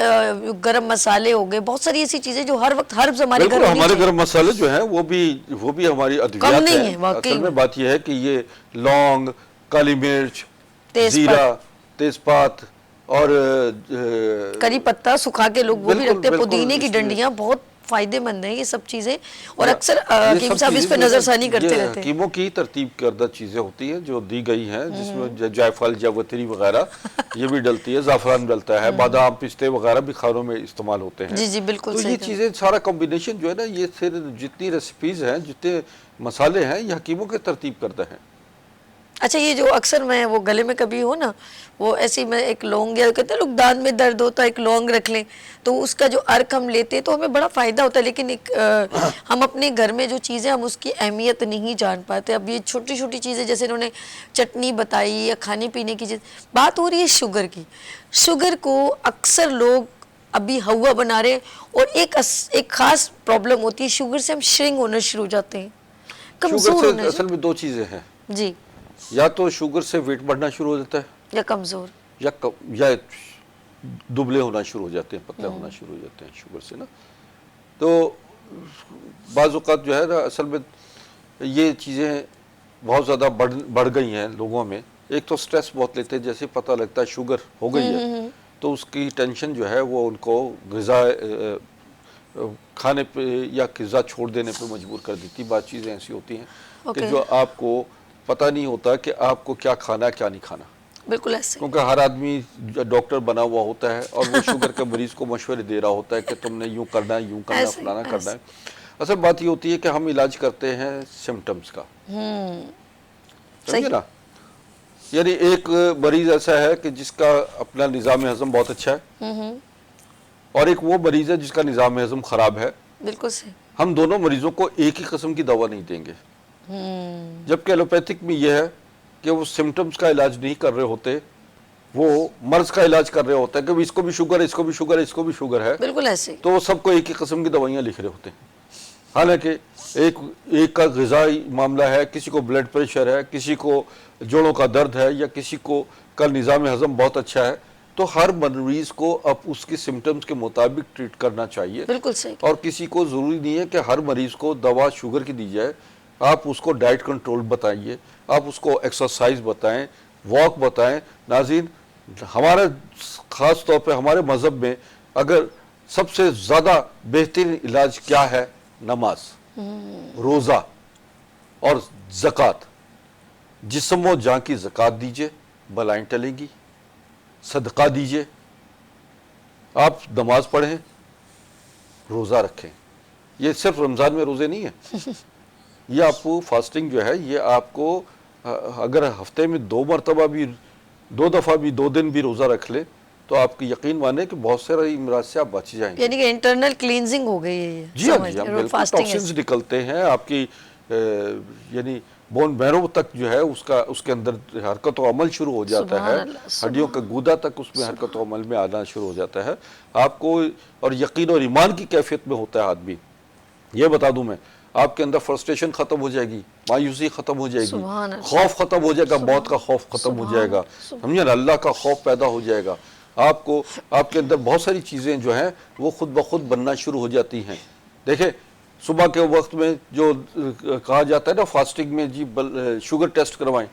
A: गरम मसाले हो गए, बहुत सारी ऐसी चीज़ें जो हर वक्त हर्ब्स हमारे घर
B: बिल्कुल,
A: होनी
B: हमारे
A: चाहिए।
B: गरम मसाले जो हैं वो भी हमारी अद्वियात
A: नहीं
B: है।
A: है, वाकई
B: असल में
A: में।
B: बात यह है कि ये लौंग, काली मिर्च,
A: तेजपात।
B: जीरा, तेजपात और
A: करी पत्ता सुखा के लोग वो भी
B: बिल्कुल,
A: रखते हैं,
B: बिल्कुल,
A: पुदीने की
B: इसमें-
A: डंडियां बहुत फायदेमंद हैं ये सब चीज़ें। और
B: ये
A: अक्सर
B: सब
A: हकीम साहब इस
B: चीज़ें
A: पे
B: जो है,
A: नजरसानी करते
B: ये
A: रहते हैं।
B: हकीमों की तरतीब करदा चीज़ें होती हैं जो दी गई हैं, जिसमें जायफल, जावित्री वगैरह ये भी डलती है, ज़ाफ़रान डलता है, बादाम, पिस्ते वगैरह भी खानों में इस्तेमाल होते हैं।
A: जी, जी, बिल्कुल
B: तो
A: सही
B: ये
A: कहा।
B: चीज़ें, सारा कॉम्बिनेशन जो है ना, ये फिर जितनी रेसिपीज़ हैं, जितने मसाले हैं, ये हकीमों की तरतीब करता है।
A: अच्छा, ये जो अक्सर मैं वो गले में कभी हो ना, वो ऐसी मैं एक लौंग, या कहते हैं लोग दांत में दर्द होता है एक लौंग रख लें, तो उसका जो अर्क हम लेते हैं तो हमें बड़ा फ़ायदा होता है। लेकिन हम अपने घर में जो चीज़ें, हम उसकी अहमियत नहीं जान पाते। अब ये छोटी छोटी चीज़ें, जैसे इन्होंने चटनी बताई या खाने पीने की चीज़, बात हो रही है शुगर की। शुगर को अक्सर लोग अभी हवा बना रहे हैं और एक खास प्रॉब्लम होती है, शुगर से हम श्रिंक होना शुरू हो जाते हैं, कमजोर
B: शुगर
A: होने
B: से असल में दो चीजें हैं,
A: जी,
B: या तो शुगर से वेट बढ़ना शुरू हो जाता है
A: या कमजोर,
B: या दुबले होना शुरू हो जाते हैं, पतले होना शुरू हो जाते हैं शुगर से ना। तो बाज़ औक़ात जो है ना असल में ये चीज़ें बहुत ज़्यादा बढ़ गई हैं लोगों में। एक तो स्ट्रेस बहुत लेते हैं, जैसे पता लगता है शुगर हो गई है तो उसकी टेंशन जो है वो उनको ग़िज़ा खाने पे या ग़िज़ा छोड़ देने पे मजबूर कर देती। बात चीज़ें ऐसी होती हैं कि जो आपको पता नहीं होता कि आपको क्या खाना है क्या नहीं खाना,
A: बिल्कुल ऐसे,
B: क्योंकि हर आदमी डॉक्टर बना हुआ होता है और वो शुगर के मरीज को मशवरे दे रहा होता है कि तुमने यूं करना है, यूं करना,
A: ऐसे,
B: फलाना करना है। असल बात ये होती है कि हम इलाज करते हैं सिम्टम्स का, समझे ना। यानी एक मरीज ऐसा है कि जिसका अपना निज़ाम हज़म बहुत अच्छा है और एक वो मरीज है जिसका निज़ाम हज़म खराब है।
A: बिल्कुल सही,
B: हम दोनों मरीजों को एक ही किस्म की दवा नहीं देंगे। जबकि एलोपैथिक में यह है कि वो सिम्टम्स का इलाज नहीं कर रहे होते, वो मर्ज का इलाज कर रहे होते हैं कि इसको भी शुगर है, इसको भी शुगर है, इसको भी शुगर है,
A: बिल्कुल ऐसे,
B: तो वो सबको एक ही किस्म की दवाइयाँ लिख रहे होते हैं। हालांकि एक का ग़िज़ाई मामला है, किसी को ब्लड प्रेशर है, किसी को जोड़ों का दर्द है या किसी को का निज़ाम हज़म बहुत अच्छा है, तो हर मरीज़ को अब उसके सिम्टम्स के मुताबिक ट्रीट करना चाहिए।
A: बिल्कुल सही,
B: और किसी को ज़रूरी नहीं है कि हर मरीज़ को दवा शुगर की दी जाए। आप उसको डाइट कंट्रोल बताइए, आप उसको एक्सरसाइज बताएं, वॉक बताएं। नाज़रीन, हमारा ख़ास तौर पे हमारे मज़हब में अगर सबसे ज़्यादा बेहतरीन इलाज क्या है, नमाज, रोज़ा और ज़कात। जिस्म व जान की ज़कात दीजिए, बलाएं टलेंगी। सदका दीजिए, आप नमाज पढ़ें, रोज़ा रखें। ये सिर्फ रमज़ान में रोज़े नहीं है, ये आपको फास्टिंग जो है ये आपको अगर हफ्ते में 2 मरतबा भी 2 दफ़ा भी 2 दिन भी रोज़ा रख ले तो आपकी यकीन माने कि बहुत सारे इमराज से आप बच जाएंगे।
A: यानी कि इंटरनल क्लींजिंग हो गई है ये,
B: जी हाँ, जी हाँ, बिल्कुल।
A: फास्टिंग
B: टॉक्सिन्स निकलते हैं आपकी, यानी बोन मैरो तक जो है उसके अंदर हरकत व अमल शुरू हो जाता है, हड्डियों का गूदा तक उसमें हरकत व अमल में आना शुरू हो जाता है आपको। और यकीन और ईमान की कैफियत में होता है आदमी। ये बता दूं मैं, आपके अंदर फ्रस्ट्रेशन खत्म हो जाएगी, मायूसी खत्म हो जाएगी, खौफ खत्म हो जाएगा, मौत का खौफ खत्म हो जाएगा, समझे ना, अल्लाह का खौफ पैदा हो जाएगा। आपको आपके अंदर बहुत सारी चीज़ें जो हैं वो खुद ब खुद बनना शुरू हो जाती हैं। देखें, सुबह के वक्त में जो कहा जाता है ना फास्टिंग में जी शुगर टेस्ट करवाएं,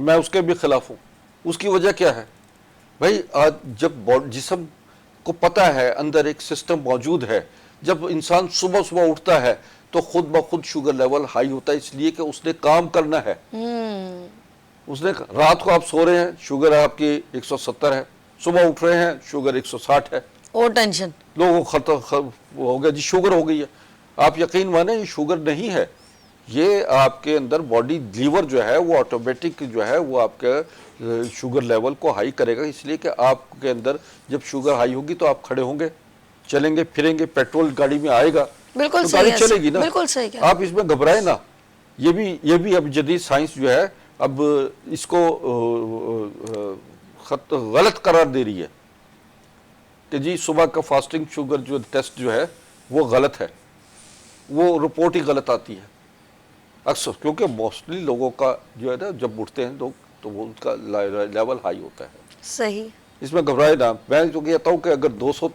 B: मैं उसके भी खिलाफ हूँ। उसकी वजह क्या है भाई, आज जब जिस्म को पता है अंदर एक सिस्टम मौजूद है, जब इंसान सुबह सुबह उठता है तो खुद ब खुद शुगर लेवल हाई होता है, इसलिए कि उसने काम करना है। उसने रात को आप सो रहे हैं, शुगर आपकी 170 है, सुबह उठ रहे हैं शुगर 160 है,
A: और टेंशन
B: लोगों को खत्म हो गया जी, शुगर हो गई है। आप यकीन माने ये शुगर नहीं है, ये आपके अंदर बॉडी लीवर जो है वो ऑटोमेटिक जो है वो आपके शुगर लेवल को हाई करेगा, इसलिए कि आपके अंदर जब शुगर हाई होगी तो आप खड़े होंगे, चलेंगे फिरेंगे, पेट्रोल गाड़ी में आएगा,
A: बिल्कुल
B: तो
A: सही
B: गाड़ी
A: है,
B: चलेगी ना।
A: बिल्कुल सही है।
B: आप इसमें घबराए ना। ये भी अब जदीद साइंस जो है अब इसको गलत करार दे रही है कि जी सुबह का फास्टिंग शुगर जो टेस्ट जो है वो गलत है, वो रिपोर्ट ही गलत आती है अक्सर, क्योंकि मोस्टली लोगों का जो है ना जब उठते हैं लोग तो वो उनका लेवल हाई होता है।
A: सही,
B: इसमें घबराए ना। मैं जो कहता हूँ कि अगर 200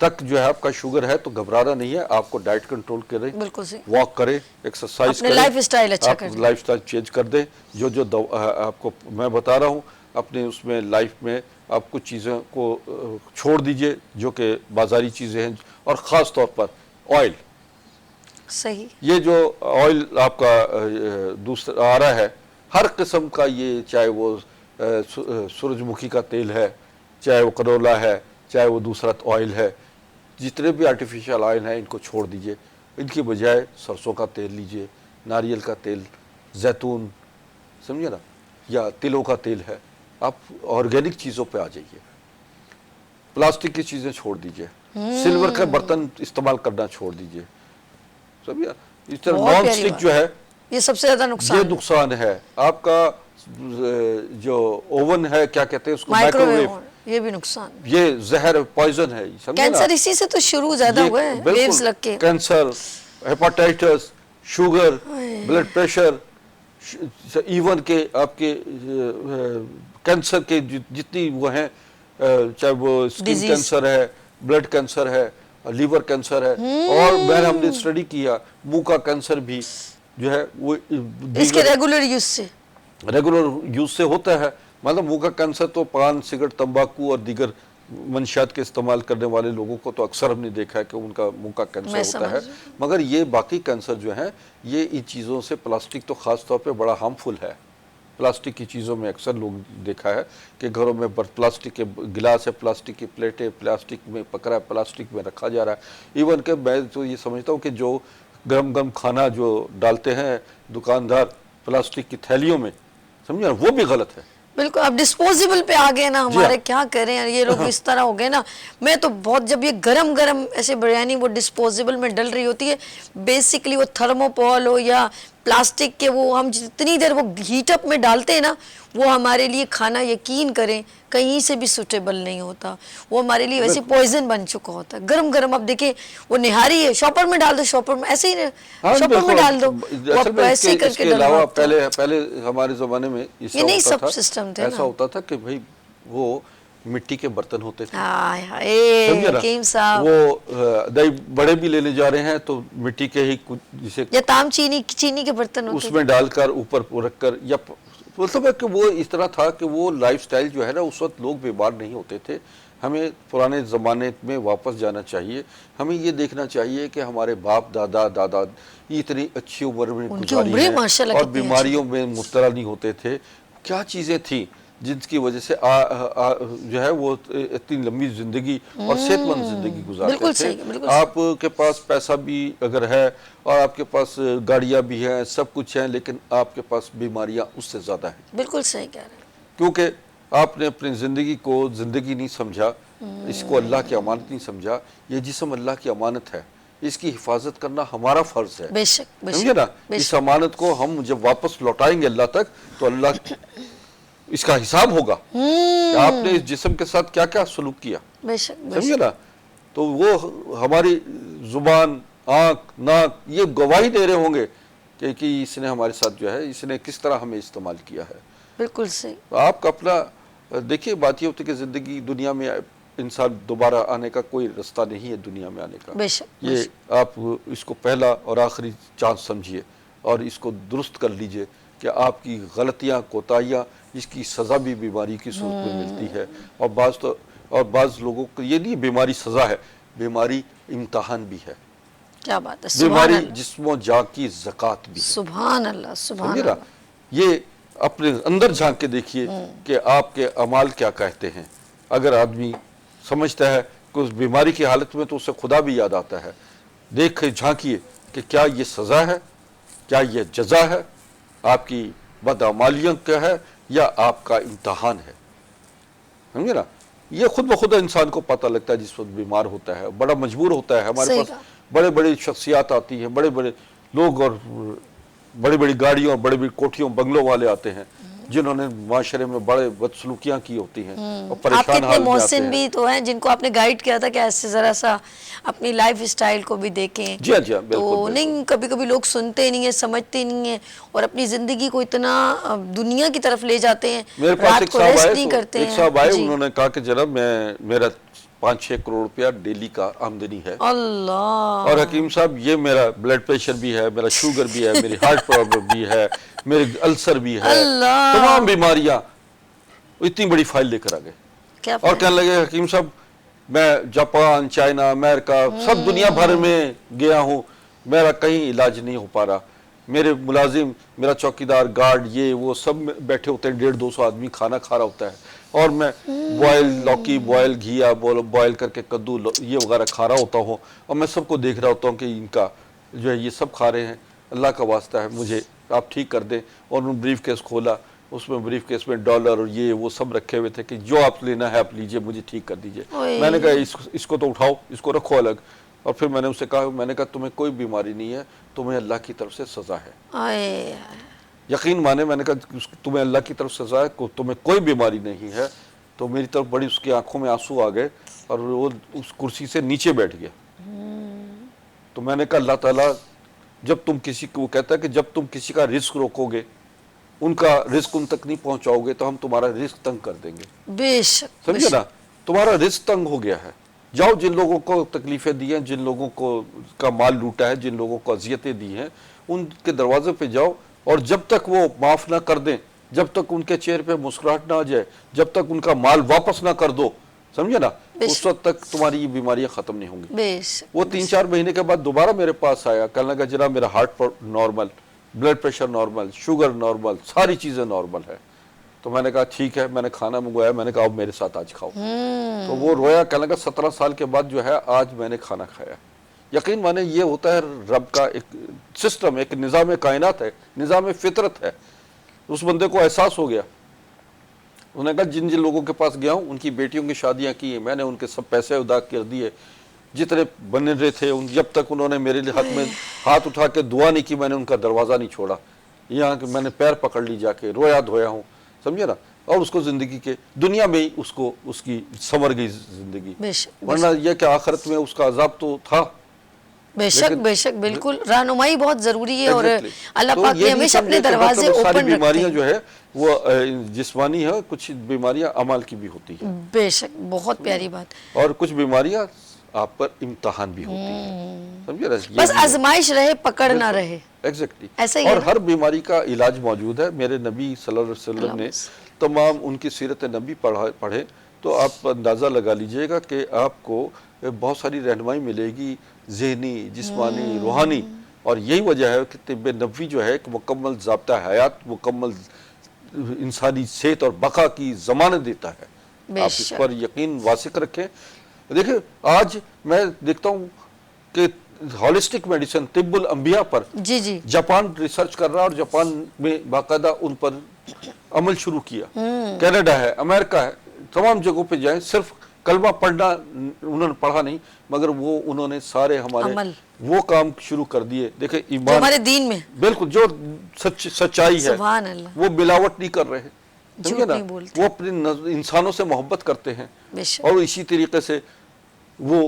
B: तक जो है आपका शुगर है तो घबराना नहीं है, आपको डाइट कंट्रोल करें,
A: बिल्कुल सही,
B: वॉक करें, एक्सरसाइज
A: अपने
B: करें,
A: लाइफ स्टाइल अच्छा
B: आप
A: करें,
B: लाइफ स्टाइल चेंज कर दें। जो आपको मैं बता रहा हूँ अपने उसमें लाइफ में आप कुछ चीज़ों को छोड़ दीजिए जो कि बाज़ारी चीज़ें हैं, और ख़ास तौर पर ऑयल।
A: सही,
B: ये जो ऑयल आपका दूसरा आ रहा है हर किस्म का, ये चाहे वो सूरजमुखी का तेल है, चाहे वो कनोला है, चाहे वो दूसरा ऑयल है, जितने भी आर्टिफिशियल ऑयल हैं इनको छोड़ दीजिए। इनकी बजाय सरसों का तेल लीजिए, नारियल का तेल, जैतून, समझे ना, या तिलों का तेल है। आप ऑर्गेनिक चीज़ों पे आ जाइए, प्लास्टिक की चीज़ें छोड़ दीजिए, सिल्वर का बर्तन इस्तेमाल करना छोड़ दीजिए, समझिए। इस तरह नॉन स्टिक जो है
A: ये सबसे ज्यादा नुकसान,
B: ये नुकसान है। आपका जो ओवन है, क्या कहते हैं उसको, माइक्रोवेव,
A: ये भी नुकसान।
B: ये जहर पॉइजन है, समझे ना?
A: कैंसर इसी से तो शुरू ज्यादा
B: ये
A: हुए हैं,
B: बिल्कुल,
A: वेव्स लग के।
B: Cancer, hepatitis, sugar, blood pressure, even के आपके कैंसर के जितनी वो हैं, चाहे वो स्किन
A: Disease।
B: कैंसर है, ब्लड कैंसर है, लीवर कैंसर है, और हमने स्टडी किया मुंह का कैंसर भी जो है वो
A: इसके रेगुलर यूज से।
B: रेगुलर यूज से होता है। मतलब मुंह का कैंसर तो पान, सिगरेट, तंबाकू और दीगर मंशियात के इस्तेमाल करने वाले लोगों को तो अक्सर हमने देखा है कि उनका मुंह का कैंसर
A: मैं
B: होता है।
A: समझ रही
B: मगर ये बाकी कैंसर जो है ये इन चीज़ों से, प्लास्टिक तो ख़ास तौर पे बड़ा हार्मफुल है। प्लास्टिक की चीज़ों में अक्सर लोग देखा है कि घरों में प्लास्टिक के गिलास है, प्लास्टिक की प्लेटें, प्लास्टिक में पकड़ा है, प्लास्टिक में रखा जा रहा है। इवन के मैं तो ये समझता हूँ कि जो गरम गरम खाना जो डालते हैं दुकानदार प्लास्टिक की थैलियों में, समझे ना, वो भी गलत है।
A: बिल्कुल, अब डिस्पोजेबल पे आ गए ना हमारे,
B: हाँ।
A: क्या करें ये लोग इस तरह हो गए ना। मैं तो बहुत, जब ये गरम गरम ऐसे बिरयानी वो डिस्पोजेबल में डल रही होती है, बेसिकली वो थर्मोपॉल हो या प्लास्टिक के, वो हम जितनी देर वो हीट अप में डालते हैं ना, वो हमारे लिए खाना, यकीन करें, कहीं से भी सुटेबल नहीं होता। वो हमारे लिए वैसे पॉइजन बन चुका होता है। गरम गरम, अब देखिए वो निहारी है, शॉपर में डाल दो, शॉपर में ऐसे ही
B: हाँ,
A: शॉपर में
B: बिल्कुल।
A: डाल दो, वो
B: असल
A: आप
B: में
A: ऐसे ही
B: इसके
A: करके
B: अलावा
A: डलवाते हो।
B: पहले हमारे ज़माने में
A: ये नहीं
B: होता
A: सब
B: था,
A: सिस्टम थे
B: ऐसा
A: ना।
B: होता था कि भाई वो मिट्टी के बर्तन होते थे,
A: हाय
B: समझे
A: हाय
B: ना?
A: हकीम साहब,
B: वो दही बड़े भी लेने जा रहे हैं तो मिट्टी के ही कुछ जिसे
A: या ताम चीनी के बर्तन होते थे।
B: उसमें डालकर ऊपर रखकर, या मतलब है कि वो इस तरह था कि वो लाइफस्टाइल जो है ना, उस वक्त लोग बीमार नहीं होते थे। हमें पुराने ज़माने में वापस जाना चाहिए। हमें ये देखना चाहिए कि हमारे बाप दादा इतनी अच्छी उम्र में
A: उनकी
B: गुजारी
A: उम्रें
B: है
A: माशाल्लाह
B: और
A: कितनी अच्छी
B: बीमारियों में मुब्तला नहीं होते थे। क्या चीज़ें थी जिनकी वजह से जो है वो इतनी लंबी जिंदगी और सेहतमंद जिंदगी गुजारते
A: बिल्कुल
B: थे।
A: सही, बिल्कुल
B: आपके पास पैसा भी अगर है और आपके पास गाड़ियां भी हैं, सब कुछ है, लेकिन आपके पास बीमारियां उससे ज़्यादा हैं,
A: बिल्कुल सही कह रहे हैं।
B: क्योंकि आपने अपनी ज़िंदगी को ज़िंदगी नहीं समझा, इसको अल्लाह की अमानत नहीं समझा। ये जिस्म अल्लाह की अमानत है, इसकी हिफाजत करना हमारा फ़र्ज़ है।
A: बेशक
B: समझे ना? इस अमानत को हम जब वापस लौटाएंगे अल्लाह तक, तो अल्लाह इसका हिसाब होगा कि आपने इस जिस्म के साथ क्या क्या सलूक किया,
A: बेशक
B: समझे ना? तो वो हमारी जुबान, आँख, नाक ये गवाही दे रहे होंगे कि इसने हमारे साथ जो है, इसने किस तरह हमें इस्तेमाल किया है।
A: बिल्कुल सही।
B: तो आपका अपना देखिए, बात ये होती है कि ज़िंदगी, दुनिया में इंसान दोबारा आने का कोई रास्ता नहीं है दुनिया में आने का।
A: बेशक
B: ये आप इसको पहला और आखिरी चांस समझिए और इसको दुरुस्त कर लीजिए कि आपकी गलतियाँ, कोताहियाँ, इसकी सज़ा भी बीमारी की सूरत में मिलती है। और बाज़ लोगों को ये नहीं बीमारी सज़ा है, बीमारी इम्तहान भी है,
A: क्या बात है, सुभान
B: बीमारी
A: अल्लाह,
B: जिस्मो जान की ज़कात भी है।
A: सुभान अल्लाह, सुभान
B: समझे ना?
A: अल्लाह।
B: ये अपने अंदर झांक के देखिए कि आपके अमाल क्या कहते हैं। अगर आदमी समझता है कि उस बीमारी की हालत में, तो उसे खुदा भी याद आता है। देख के झांकिए कि क्या ये सज़ा है, क्या ये जज़ा है, आपकी बदअमालियों क्या है, या आपका इम्तहान है। समझे ना? ये खुद ब खुद इंसान को पता लगता है जिस वक्त बीमार होता है, बड़ा मजबूर होता है। हमारे
A: सही
B: पास
A: कहा।
B: बड़े बड़े शख्सियात आती हैं, बड़े बड़े लोग और बड़ी बड़ी गाड़ियों और बड़ी बड़ी कोठियों बंगलों वाले आते हैं, जिन्होंने माशरे में बड़े बदसलूकियाँ की होती हैं और
A: आप
B: परेशान
A: कितने
B: हाल में आते
A: मोहसिन
B: हैं।
A: भी तो हैं जिनको आपने गाइड किया था कि ऐसे जरा सा अपनी लाइफ स्टाइल को भी देखें।
B: जी हाँ, जी हाँ, बिल्कुल,
A: तो
B: बिल्कुल।
A: नहीं, कभी कभी लोग सुनते नहीं है, समझते नहीं है और अपनी जिंदगी को इतना दुनिया की तरफ ले जाते हैं,
B: मेरे पास
A: रात
B: एक
A: को
B: साहब
A: रेस्ट
B: आए,
A: नहीं
B: तो
A: करते
B: एक
A: हैं।
B: साहब आए,
A: जी।
B: उन्होंने कहा कि जनाब मेरा 5-6 करोड़ रुपया डेली का आमदनी है,
A: अल्लाह,
B: और हकीम साहब ये मेरा ब्लड प्रेशर भी है, मेरा शुगर भी है, मेरी हार्ट प्रॉब्लम भी है, मेरे अल्सर भी है,
A: अल्लाह।
B: तमाम बीमारियां। इतनी बड़ी फाइल लेकर आ गए
A: क्या
B: और कहने लगे हकीम साहब मैं जापान, चाइना, अमेरिका, सब दुनिया भर में गया हूँ, मेरा कहीं इलाज नहीं हो पा रहा। मेरे मुलाजिम, मेरा चौकीदार, गार्ड, ये वो सब बैठे होते हैं, 150-200 आदमी खाना खा रहा होता है, और मैं बॉयल लौकी, बॉयल घिया, बॉयल करके कद्दू ये वगैरह खा रहा होता हूँ, और मैं सबको देख रहा होता हूँ कि इनका जो है ये सब खा रहे हैं। अल्लाह का वास्ता है, मुझे आप ठीक कर दें। और उन्होंने ब्रीफ केस खोला, उसमें ब्रीफ केस में डॉलर और ये वो सब रखे हुए थे कि जो आप लेना है आप लीजिए, मुझे ठीक कर दीजिए।
A: ओए।
B: मैंने कहा इसको तो उठाओ, इसको रखो अलग। और फिर मैंने उससे कहा, मैंने कहा तुम्हें कोई बीमारी नहीं है, तुम्हें अल्लाह की तरफ से सज़ा है।
A: आए,
B: यकीन माने, मैंने कहा तुम्हें अल्लाह की तरफ सज़ा है, तुम्हें कोई बीमारी नहीं है, तो मेरी तरफ बड़ी उसकी आंखों में आंसू आ गए और वो उस कुर्सी से नीचे बैठ गया। तो मैंने कहा अल्लाह ताला जब तुम किसी को, वो कहता है कि जब तुम किसी का रिस्क रोकोगे, उनका रिस्क उन तक नहीं पहुंचाओगे, तो हम तुम्हारा रिस्क तंग कर देंगे।
A: बेशक,
B: समझे ना, तुम्हारा रिस्क तंग हो गया है, जाओ जिन लोगों को तकलीफें दी हैं, जिन लोगों को का माल लूटा है, जिन लोगों को अजियतें दी हैं, उनके दरवाजे पे जाओ, और जब तक वो माफ ना कर दें, जब तक उनके चेहरे पे मुस्कुराहट ना आ जाए, जब तक उनका माल वापस ना कर दो, समझे ना, उस वक्त तक तुम्हारी ये बीमारियां खत्म नहीं होंगी।
A: बेशक,
B: वो 3-4 महीने के बाद दोबारा मेरे पास आया, कहने लगा जनाब मेरा heart normal, blood pressure normal, sugar normal, सारी चीजें नॉर्मल है। तो मैंने कहा ठीक है, मैंने खाना मंगवाया, मैंने कहा अब मेरे साथ आज खाओ। तो वो रोया, कहने लगा 17 साल के बाद जो है आज मैंने खाना खाया। यकीन माने ये होता है रब का एक सिस्टम, एक निज़ाम कायनात है, निज़ाम फितरत है। उस बंदे को एहसास हो गया। उन्होंने कहा जिन जिन लोगों के पास गया हूँ उनकी बेटियों की शादियाँ की, मैंने उनके सब पैसे अदा कर दिए, जितने बने रहे थे उन, जब तक उन्होंने मेरे लिए हाथ में हाथ उठा के दुआ नहीं की, मैंने उनका दरवाज़ा नहीं छोड़ा। यहाँ के मैंने पैर पकड़ ली, जाके रोया धोया हूँ, समझे ना। और उसको ज़िंदगी के दुनिया में ही उसको उसकी संवर गई ज़िंदगी, वरना यह कि आखिरत में उसका अजाब तो था।
A: बेशक बेशक, बिल्कुल रहनुमाई बहुत जरूरी है। और अल्लाह पाक ने हमेशा अपने दरवाजे ओपन रखते हैं।
B: बीमारियां जो है वो जिस्मानी है, कुछ बीमारियां अमाल की भी होती है।
A: बेशक, बहुत प्यारी बात।
B: और कुछ बीमारियां आप पर इम्तिहान भी होती है, समझे ना,
A: बस आजमाइश रहे, पकड़ ना रहे।
B: एग्जैक्टली,
A: ऐसा ही
B: और
A: है।
B: हर बीमारी का इलाज मौजूद है। मेरे नबी सल्लल्लाहु अलैहि वसल्लम ने तमाम उनकी सीरत नबी पढ़े तो आप अंदाज़ा लगा लीजिएगा कि आपको बहुत सारी रहनुमाई मिलेगी, ज़हनी, जिस्मानी, रूहानी। और यही वजह है कि तिब्ब नबवी जो है एक मुकम्मल ज़ाब्ता हयात, मुकम्मल इंसानी सेहत और बका की ज़मानत देता है। आप इस पर यकीन वासिक रखें। देखिए आज मैं देखता हूँ कि हॉलिस्टिक मेडिसिन, तिब्बुल अंबिया पर
A: जी
B: जापान रिसर्च कर रहा है, और जापान में बाकायदा उन पर अमल शुरू किया। कनाडा है, अमेरिका है, तमाम जगहों पे जाएं, सिर्फ कलमा पढ़ना उन्होंने पढ़ा नहीं, मगर वो उन्होंने सारे हमारे वो काम शुरू कर दिए। देखिए ईमान
A: हमारे दीन में
B: बिल्कुल जो सच्चाई है, वो मिलावट नहीं कर रहे, समझे ना, वो अपने इंसानों से मोहब्बत करते हैं, और इसी तरीके से वो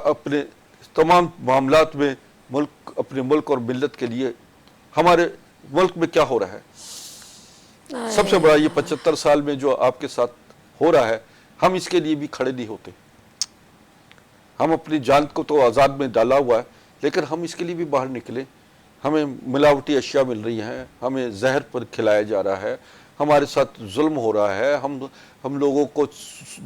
B: अपने तमाम मामलात में मुल्क, अपने मुल्क और मिल्लत के लिए, हमारे मुल्क में क्या हो रहा है सबसे बड़ा ये 75 साल में जो आपके साथ हो रहा है, हम इसके लिए भी खड़े नहीं होते। हम अपनी जान को तो आज़ाद में डाला हुआ है, लेकिन हम इसके लिए भी बाहर निकले। हमें मिलावटी अशिया मिल रही हैं, हमें जहर पर खिलाया जा रहा है, हमारे साथ जुल्म हो रहा है, हम लोगों को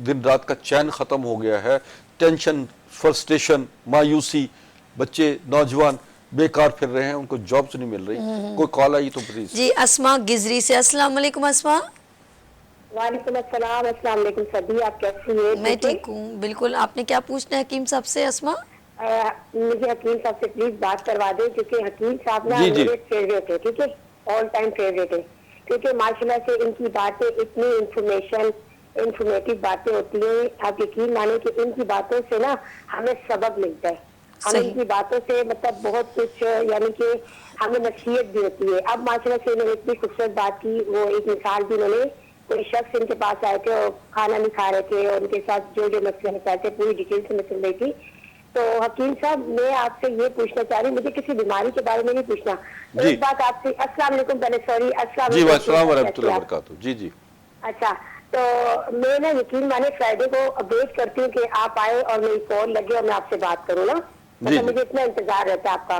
B: दिन रात का चैन ख़त्म हो गया है, टेंशन, फ्रस्ट्रेशन, मायूसी, बच्चे नौजवान बेकार फिर रहे हैं, उनको जॉब्स नहीं मिल रही। कोई कॉल आई तो प्लीज।
A: जी अस्मा गिजरी से। अस्सलाम वालेकुम अस्मा।
E: वालेकुम अस्सलाम, अस्सलाम वालेकुम सभी, आप कैसी हैं?
A: मैं ठीक हूँ, बिल्कुल। आपने क्या पूछना है हकीम साहब से अस्मा?
E: मुझे हकीम साहब से प्लीज बात करवा दें, क्योंकि हकीम साहब ना मेरे फेवरेट है, ठीक है, ऑल टाइम फेवरेट है, क्योंकि माशाल्लाह से इनकी बातें इतनी इंफॉर्मेटिव बातें होती हैं। आप यकीन माने कि इनकी बातों से ना हमें सबक मिलता है, हमें इनकी बातों से मतलब बहुत कुछ, यानी कि हमें नसीहत भी होती है। अब माशाल्लाह से इन्होंने इतनी खूबसूरत बात की, वो एक मिसाल भी उन्होंने, कोई शख्स इनके पास आए थे और खाना नहीं खा रहे थे, और उनके साथ जो जो मसले होता थे पूरी डिटेल से मैं सुन रही थी। तो हकीम साहब मैं आपसे ये पूछना चाह रही, मुझे किसी बीमारी के बारे में नहीं पूछना, एक बात आपसे। अस्सलाम वालेकुम, पहले सॉरी, अस्सलाम
B: वालेकुम। जी जी।
E: अच्छा, तो मैं ना यकीन माने फ्राइडे को वेट करती हूँ कि आप आए और मेरी कॉल लगे और मैं आपसे बात करूँ ना, मतलब मुझे इतना इंतजार रहता है आपका।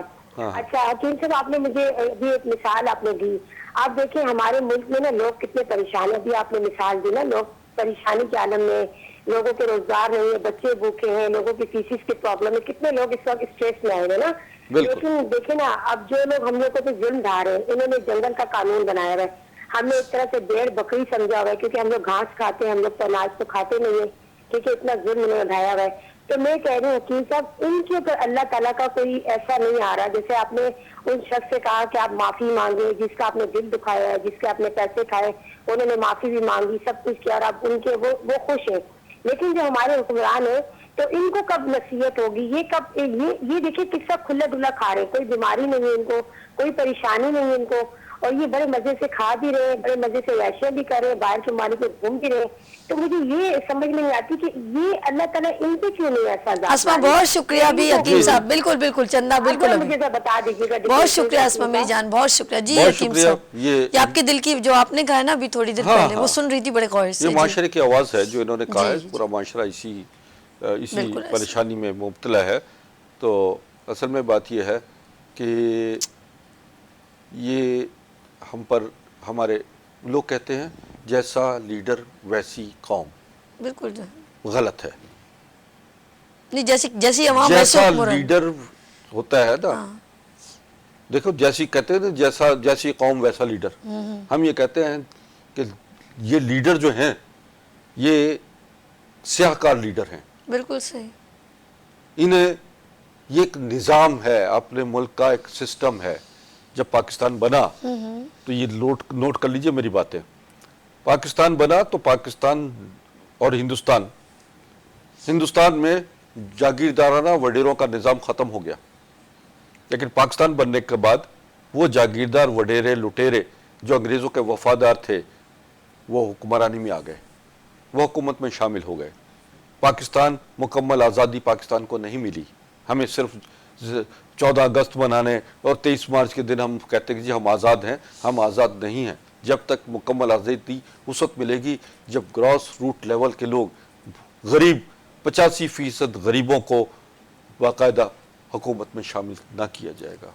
E: अच्छा हकीम साहब, आपने मुझे अभी एक मिसाल आपने दी। आप देखें हमारे मुल्क में ना लोग कितने परेशान है, अभी आपने मिसाल दी ना, लोग परेशानी के आलम में, लोगों के रोजगार नहीं है, बच्चे भूखे हैं, लोगों की फीसिस की प्रॉब्लम है, कितने लोग इस वक्त स्ट्रेस में आए हैं ना। लेकिन देखे ना, अब जो लोग हम लोग को तो जुल्म ढा रहे हैं, इन्होंने जंगल का कानून बनाया हुआ है, हमने एक तरह से भेड़ बकरी समझा हुआ है, क्योंकि हम लोग घास खाते हैं, हम लोग तो अनाज तो खाते नहीं है, क्योंकि इतना जुल्म उन्होंने ढाया हुआ है। तो मैं कह रही हूँ हकीम साहब, इनके ऊपर अल्लाह ताला का कोई ऐसा नहीं आ रहा, जैसे आपने उन शख्स से कहा कि आप माफी मांगे, जिसका आपने दिल दुखाया है, जिसके आपने पैसे खाए, उन्होंने माफी भी मांगी, सब कुछ किया, और अब उनके वो खुश है। लेकिन जो हमारे हुक्मरान है, तो इनको कब नसीहत होगी, ये कब, ये देखिए किस्सा खुला दुला खा रहे, कोई बीमारी नहीं है इनको, कोई परेशानी नहीं है इनको, اور یہ بڑے مزے سے کھا بھی رہے ہیں, بڑے مزے سے عیاشیاں بھی کر رہے ہیں, باہر کے ممالک میں گھوم بھی رہے ہیں. تو مجھے یہ سمجھ میں نہیں آتی کہ یہ اللہ تعالیٰ ان پہ کیوں نہیں ایسا عذاب
A: اسما
E: ڈالے.
A: بہت شکریہ بھی حکیم صاحب, بالکل بالکل چندہ بالکل
E: مجھے ذرا بتا دیجیے گا.
A: بہت شکریہ اسما میری جان, بہت شکریہ جی
B: بہت
A: حکیم
B: شکریہ.
A: صاحب,
B: یہ
A: یہ آپ کے دل کی جو آپ نے کہا نا ابھی تھوڑی دیر پہلے, وہ سن رہی تھی بڑے غور سے.
B: یہ معاشرے کی آواز ہے جو انہوں نے کہا ہے,
A: جی.
B: پورا معاشرہ اسی
A: بالکل ایسا.
B: پریشانی میں مبتلا ہے. تو اصل میں بات یہ ہے کہ یہ ہم پر ہمارے لوگ کہتے ہیں جیسا لیڈر ویسی قوم,
A: بالکل
B: غلط ہے.
A: نہیں, جیسی عوام ویسے
B: جیسا
A: حکمران.
B: لیڈر ہوتا ہے نا, دیکھو جیسی کہتے ہیں جیسی قوم ویسا لیڈر. ہم یہ کہتے ہیں کہ یہ لیڈر جو ہیں یہ سیاہکار لیڈر ہیں.
A: بالکل صحیح.
B: انہیں یہ ایک نظام ہے, اپنے ملک کا ایک سسٹم ہے. جب پاکستان بنا تو یہ نوٹ کر لیجئے میری باتیں, پاکستان بنا تو پاکستان اور ہندوستان میں جاگیردارانہ وڈیروں کا نظام ختم ہو گیا. لیکن پاکستان بننے کے بعد وہ جاگیردار وڈیرے لٹیرے جو انگریزوں کے وفادار تھے وہ حکمرانی میں آ گئے, وہ حکومت میں شامل ہو گئے. پاکستان مکمل آزادی پاکستان کو نہیں ملی. ہمیں صرف 14 اگست منانے اور 23 مارچ کے دن ہم کہتے ہیں کہ جی ہم آزاد ہیں. ہم آزاد نہیں ہیں. جب تک مکمل آزادی اس وقت ملے گی جب گراس روٹ لیول کے لوگ غریب 85% غریبوں کو باقاعدہ حکومت میں شامل نہ کیا جائے گا.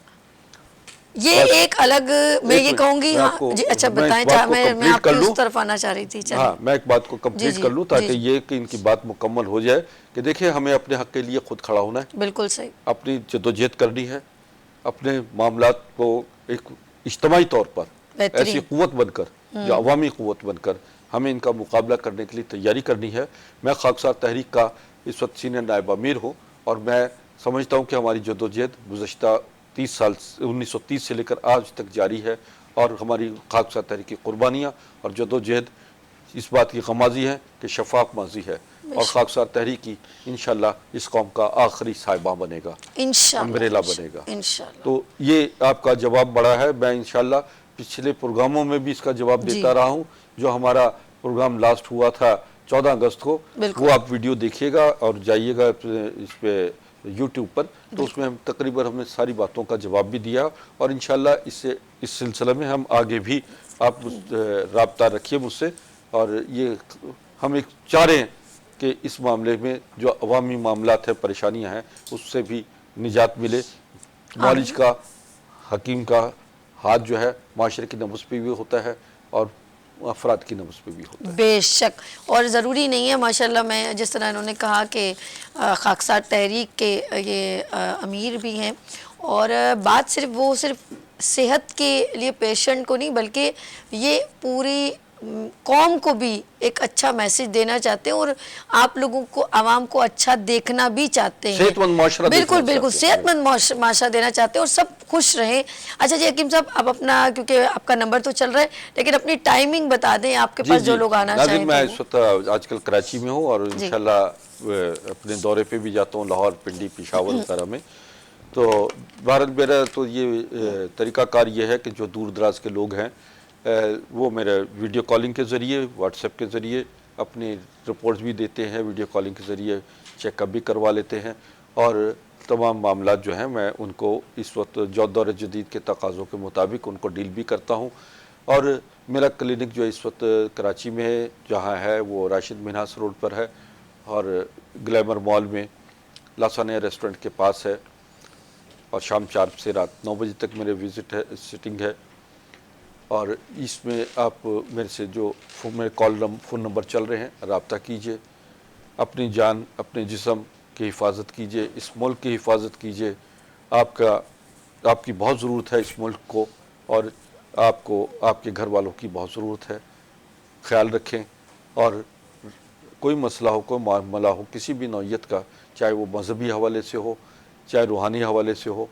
A: یہ ایک الگ میں یہ کہوں گی. جی اچھا بتائیں, میں آپ کی اس طرف آنا چاہ رہی تھی.
B: ہاں, میں ایک بات کو کمپلیٹ کر لوں تاکہ یہ کہ ان کی بات مکمل ہو جائے کہ دیکھیں ہمیں اپنے حق کے لیے خود کھڑا ہونا ہے.
A: بالکل صحیح.
B: اپنی جدوجہد کرنی ہے, اپنے معاملات کو ایک اجتماعی طور پر ایسی قوت بن کر, جو عوامی قوت بن کر ہمیں ان کا مقابلہ کرنے کے لیے تیاری کرنی ہے. میں خاکسار تحریک کا اس وقت سینئر نائب امیر ہوں اور میں سمجھتا ہوں کہ ہماری جدوجہد گزشتہ 30 سال 1930 سے لے کر آج تک جاری ہے, اور ہماری خاکسار تحریک کی قربانیاں اور جدوجہد اس بات کی غمازی ہے کہ شفاف ماضی ہے, اور خاکسار تحریک کی انشاءاللہ اس قوم کا آخری سائبہ بنے گا, امبریلا بنے گا. تو یہ آپ کا جواب بڑا ہے. میں انشاءاللہ پچھلے پروگراموں میں بھی اس کا جواب دیتا رہا ہوں. جو ہمارا پروگرام لاسٹ ہوا تھا 14 اگست کو, وہ آپ ویڈیو دیکھیے گا اور جائیے گا اس پہ یوٹیوب پر, تو اس میں تقریباً ہم نے ساری باتوں کا جواب بھی دیا. اور انشاءاللہ اس سلسلے میں ہم آگے بھی آپ رابطہ رکھیے مجھ سے, اور یہ ہم ایک چاہ رہے ہیں کہ اس معاملے میں جو عوامی معاملات ہیں, پریشانیاں ہیں, اس سے بھی نجات ملے. معالج کا, حکیم کا ہاتھ جو ہے معاشرے کی نبض پہ بھی ہوتا ہے اور افراد کی نبض پہ بھی ہوتا ہے.
A: بے شک, اور ضروری نہیں ہے. ماشاءاللہ میں جس طرح انہوں نے کہا کہ خاکسار تحریک کے یہ امیر بھی ہیں, اور بات صرف صحت کے لیے پیشنٹ کو نہیں بلکہ یہ پوری قوم کو بھی ایک اچھا میسج دینا چاہتے ہیں, اور آپ لوگوں کو, عوام کو اچھا دیکھنا بھی چاہتے ہیں,
B: صحت مند معاشرہ.
A: بالکل صحت مند معاشرہ دینا چاہتے ہیں اور سب خوش رہیں. اچھا جی حکیم صاحب, اب اپنا, کیونکہ آپ کا نمبر تو چل رہا ہے, لیکن اپنی ٹائمنگ بتا دیں آپ کے پاس جو لوگ آنا چاہیں.
B: میں اس وقت آج کل کراچی میں ہوں اور انشاءاللہ اپنے دورے پہ بھی جاتا ہوں, لاہور, پنڈی, پشاور وغیرہ میں. تو بہرحال میرا تو یہ طریقہ کار یہ ہے کہ جو دور دراز کے لوگ ہیں وہ میرے ویڈیو کالنگ کے ذریعے, واٹس ایپ کے ذریعے اپنی رپورٹس بھی دیتے ہیں, ویڈیو کالنگ کے ذریعے چیک اپ بھی کروا لیتے ہیں, اور تمام معاملات جو ہیں میں ان کو اس وقت دور جدید کے تقاضوں کے مطابق ان کو ڈیل بھی کرتا ہوں. اور میرا کلینک جو اس وقت کراچی میں ہے, جہاں ہے وہ راشد منہاس روڈ پر ہے, اور گلیمر مال میں لاسانیہ ریسٹورنٹ کے پاس ہے, اور شام 4 سے رات 9 بجے تک میرے وزٹ ہے, سٹنگ ہے. اور اس میں آپ میرے سے جو میرے فون نمبر چل رہے ہیں رابطہ کیجئے. اپنی جان, اپنے جسم کی حفاظت کیجئے, اس ملک کی حفاظت کیجئے. آپ کی بہت ضرورت ہے اس ملک کو, اور آپ کو آپ کے گھر والوں کی بہت ضرورت ہے. خیال رکھیں, اور کوئی مسئلہ ہو, کوئی معاملہ ہو کسی بھی نوعیت کا, چاہے وہ مذہبی حوالے سے ہو, چاہے روحانی حوالے سے ہو,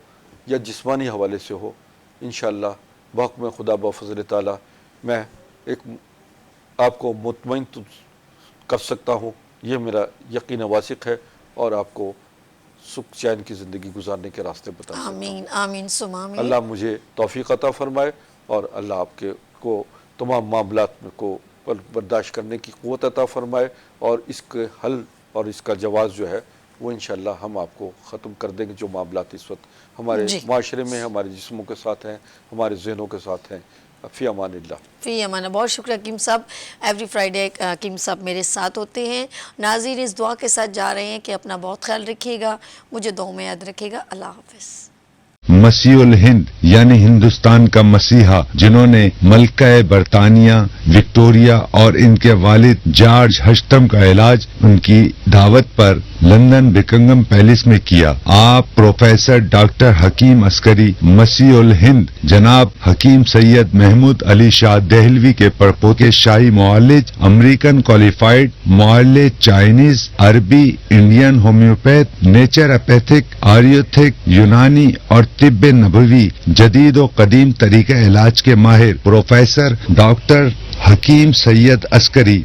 B: یا جسمانی حوالے سے ہو, انشاءاللہ بحکم خدا بفضل تعالیٰ میں ایک آپ کو مطمئن کر سکتا ہوں. یہ میرا یقین واثق ہے, اور آپ کو سکھ چین کی زندگی گزارنے کے راستے بتا سکتا ہوں.
A: آمین, آمین ثم آمین.
B: اللہ مجھے توفیق عطا فرمائے, اور اللہ آپ کے کو تمام معاملات میں کو برداشت کرنے کی قوت عطا فرمائے، اور اس کے حل اور اس کا جواز جو ہے وہ انشاءاللہ ہم آپ کو ختم کر دیں گے، جو معاملات اس وقت ہمارے معاشرے میں ہمارے جسموں کے ساتھ ہیں، ہمارے ذہنوں کے ساتھ ہیں۔ فی امان اللہ۔
A: فی امان۔ بہت شکریہ حکیم صاحب، ایوری فرائیڈے حکیم صاحب میرے ساتھ ہوتے ہیں۔ ناظرین اس دعا کے ساتھ جا رہے ہیں کہ اپنا بہت خیال رکھیے گا، مجھے دعاؤں میں یاد رکھیے گا۔ اللہ حافظ۔
D: مسیح الہند یعنی ہندوستان کا مسیحا، جنہوں نے ملکہ برطانیہ وکٹوریا اور ان کے والد جارج ہشتم کا علاج ان کی دعوت پر لندن بکنگم پیلس میں کیا، آپ پروفیسر ڈاکٹر حکیم عسکری مسیح الہند جناب حکیم سید محمود علی شاہ دہلوی کے پڑپوتے شاہی معالج، امریکن کوالیفائڈ معالج، چائنیز، عربی، انڈین ہومیوپیتھ، نیچر اپیتھک، آریوتھک، یونانی اور طب نبوی جدید و قدیم طریقہ علاج کے ماہر پروفیسر ڈاکٹر حکیم سید عسکری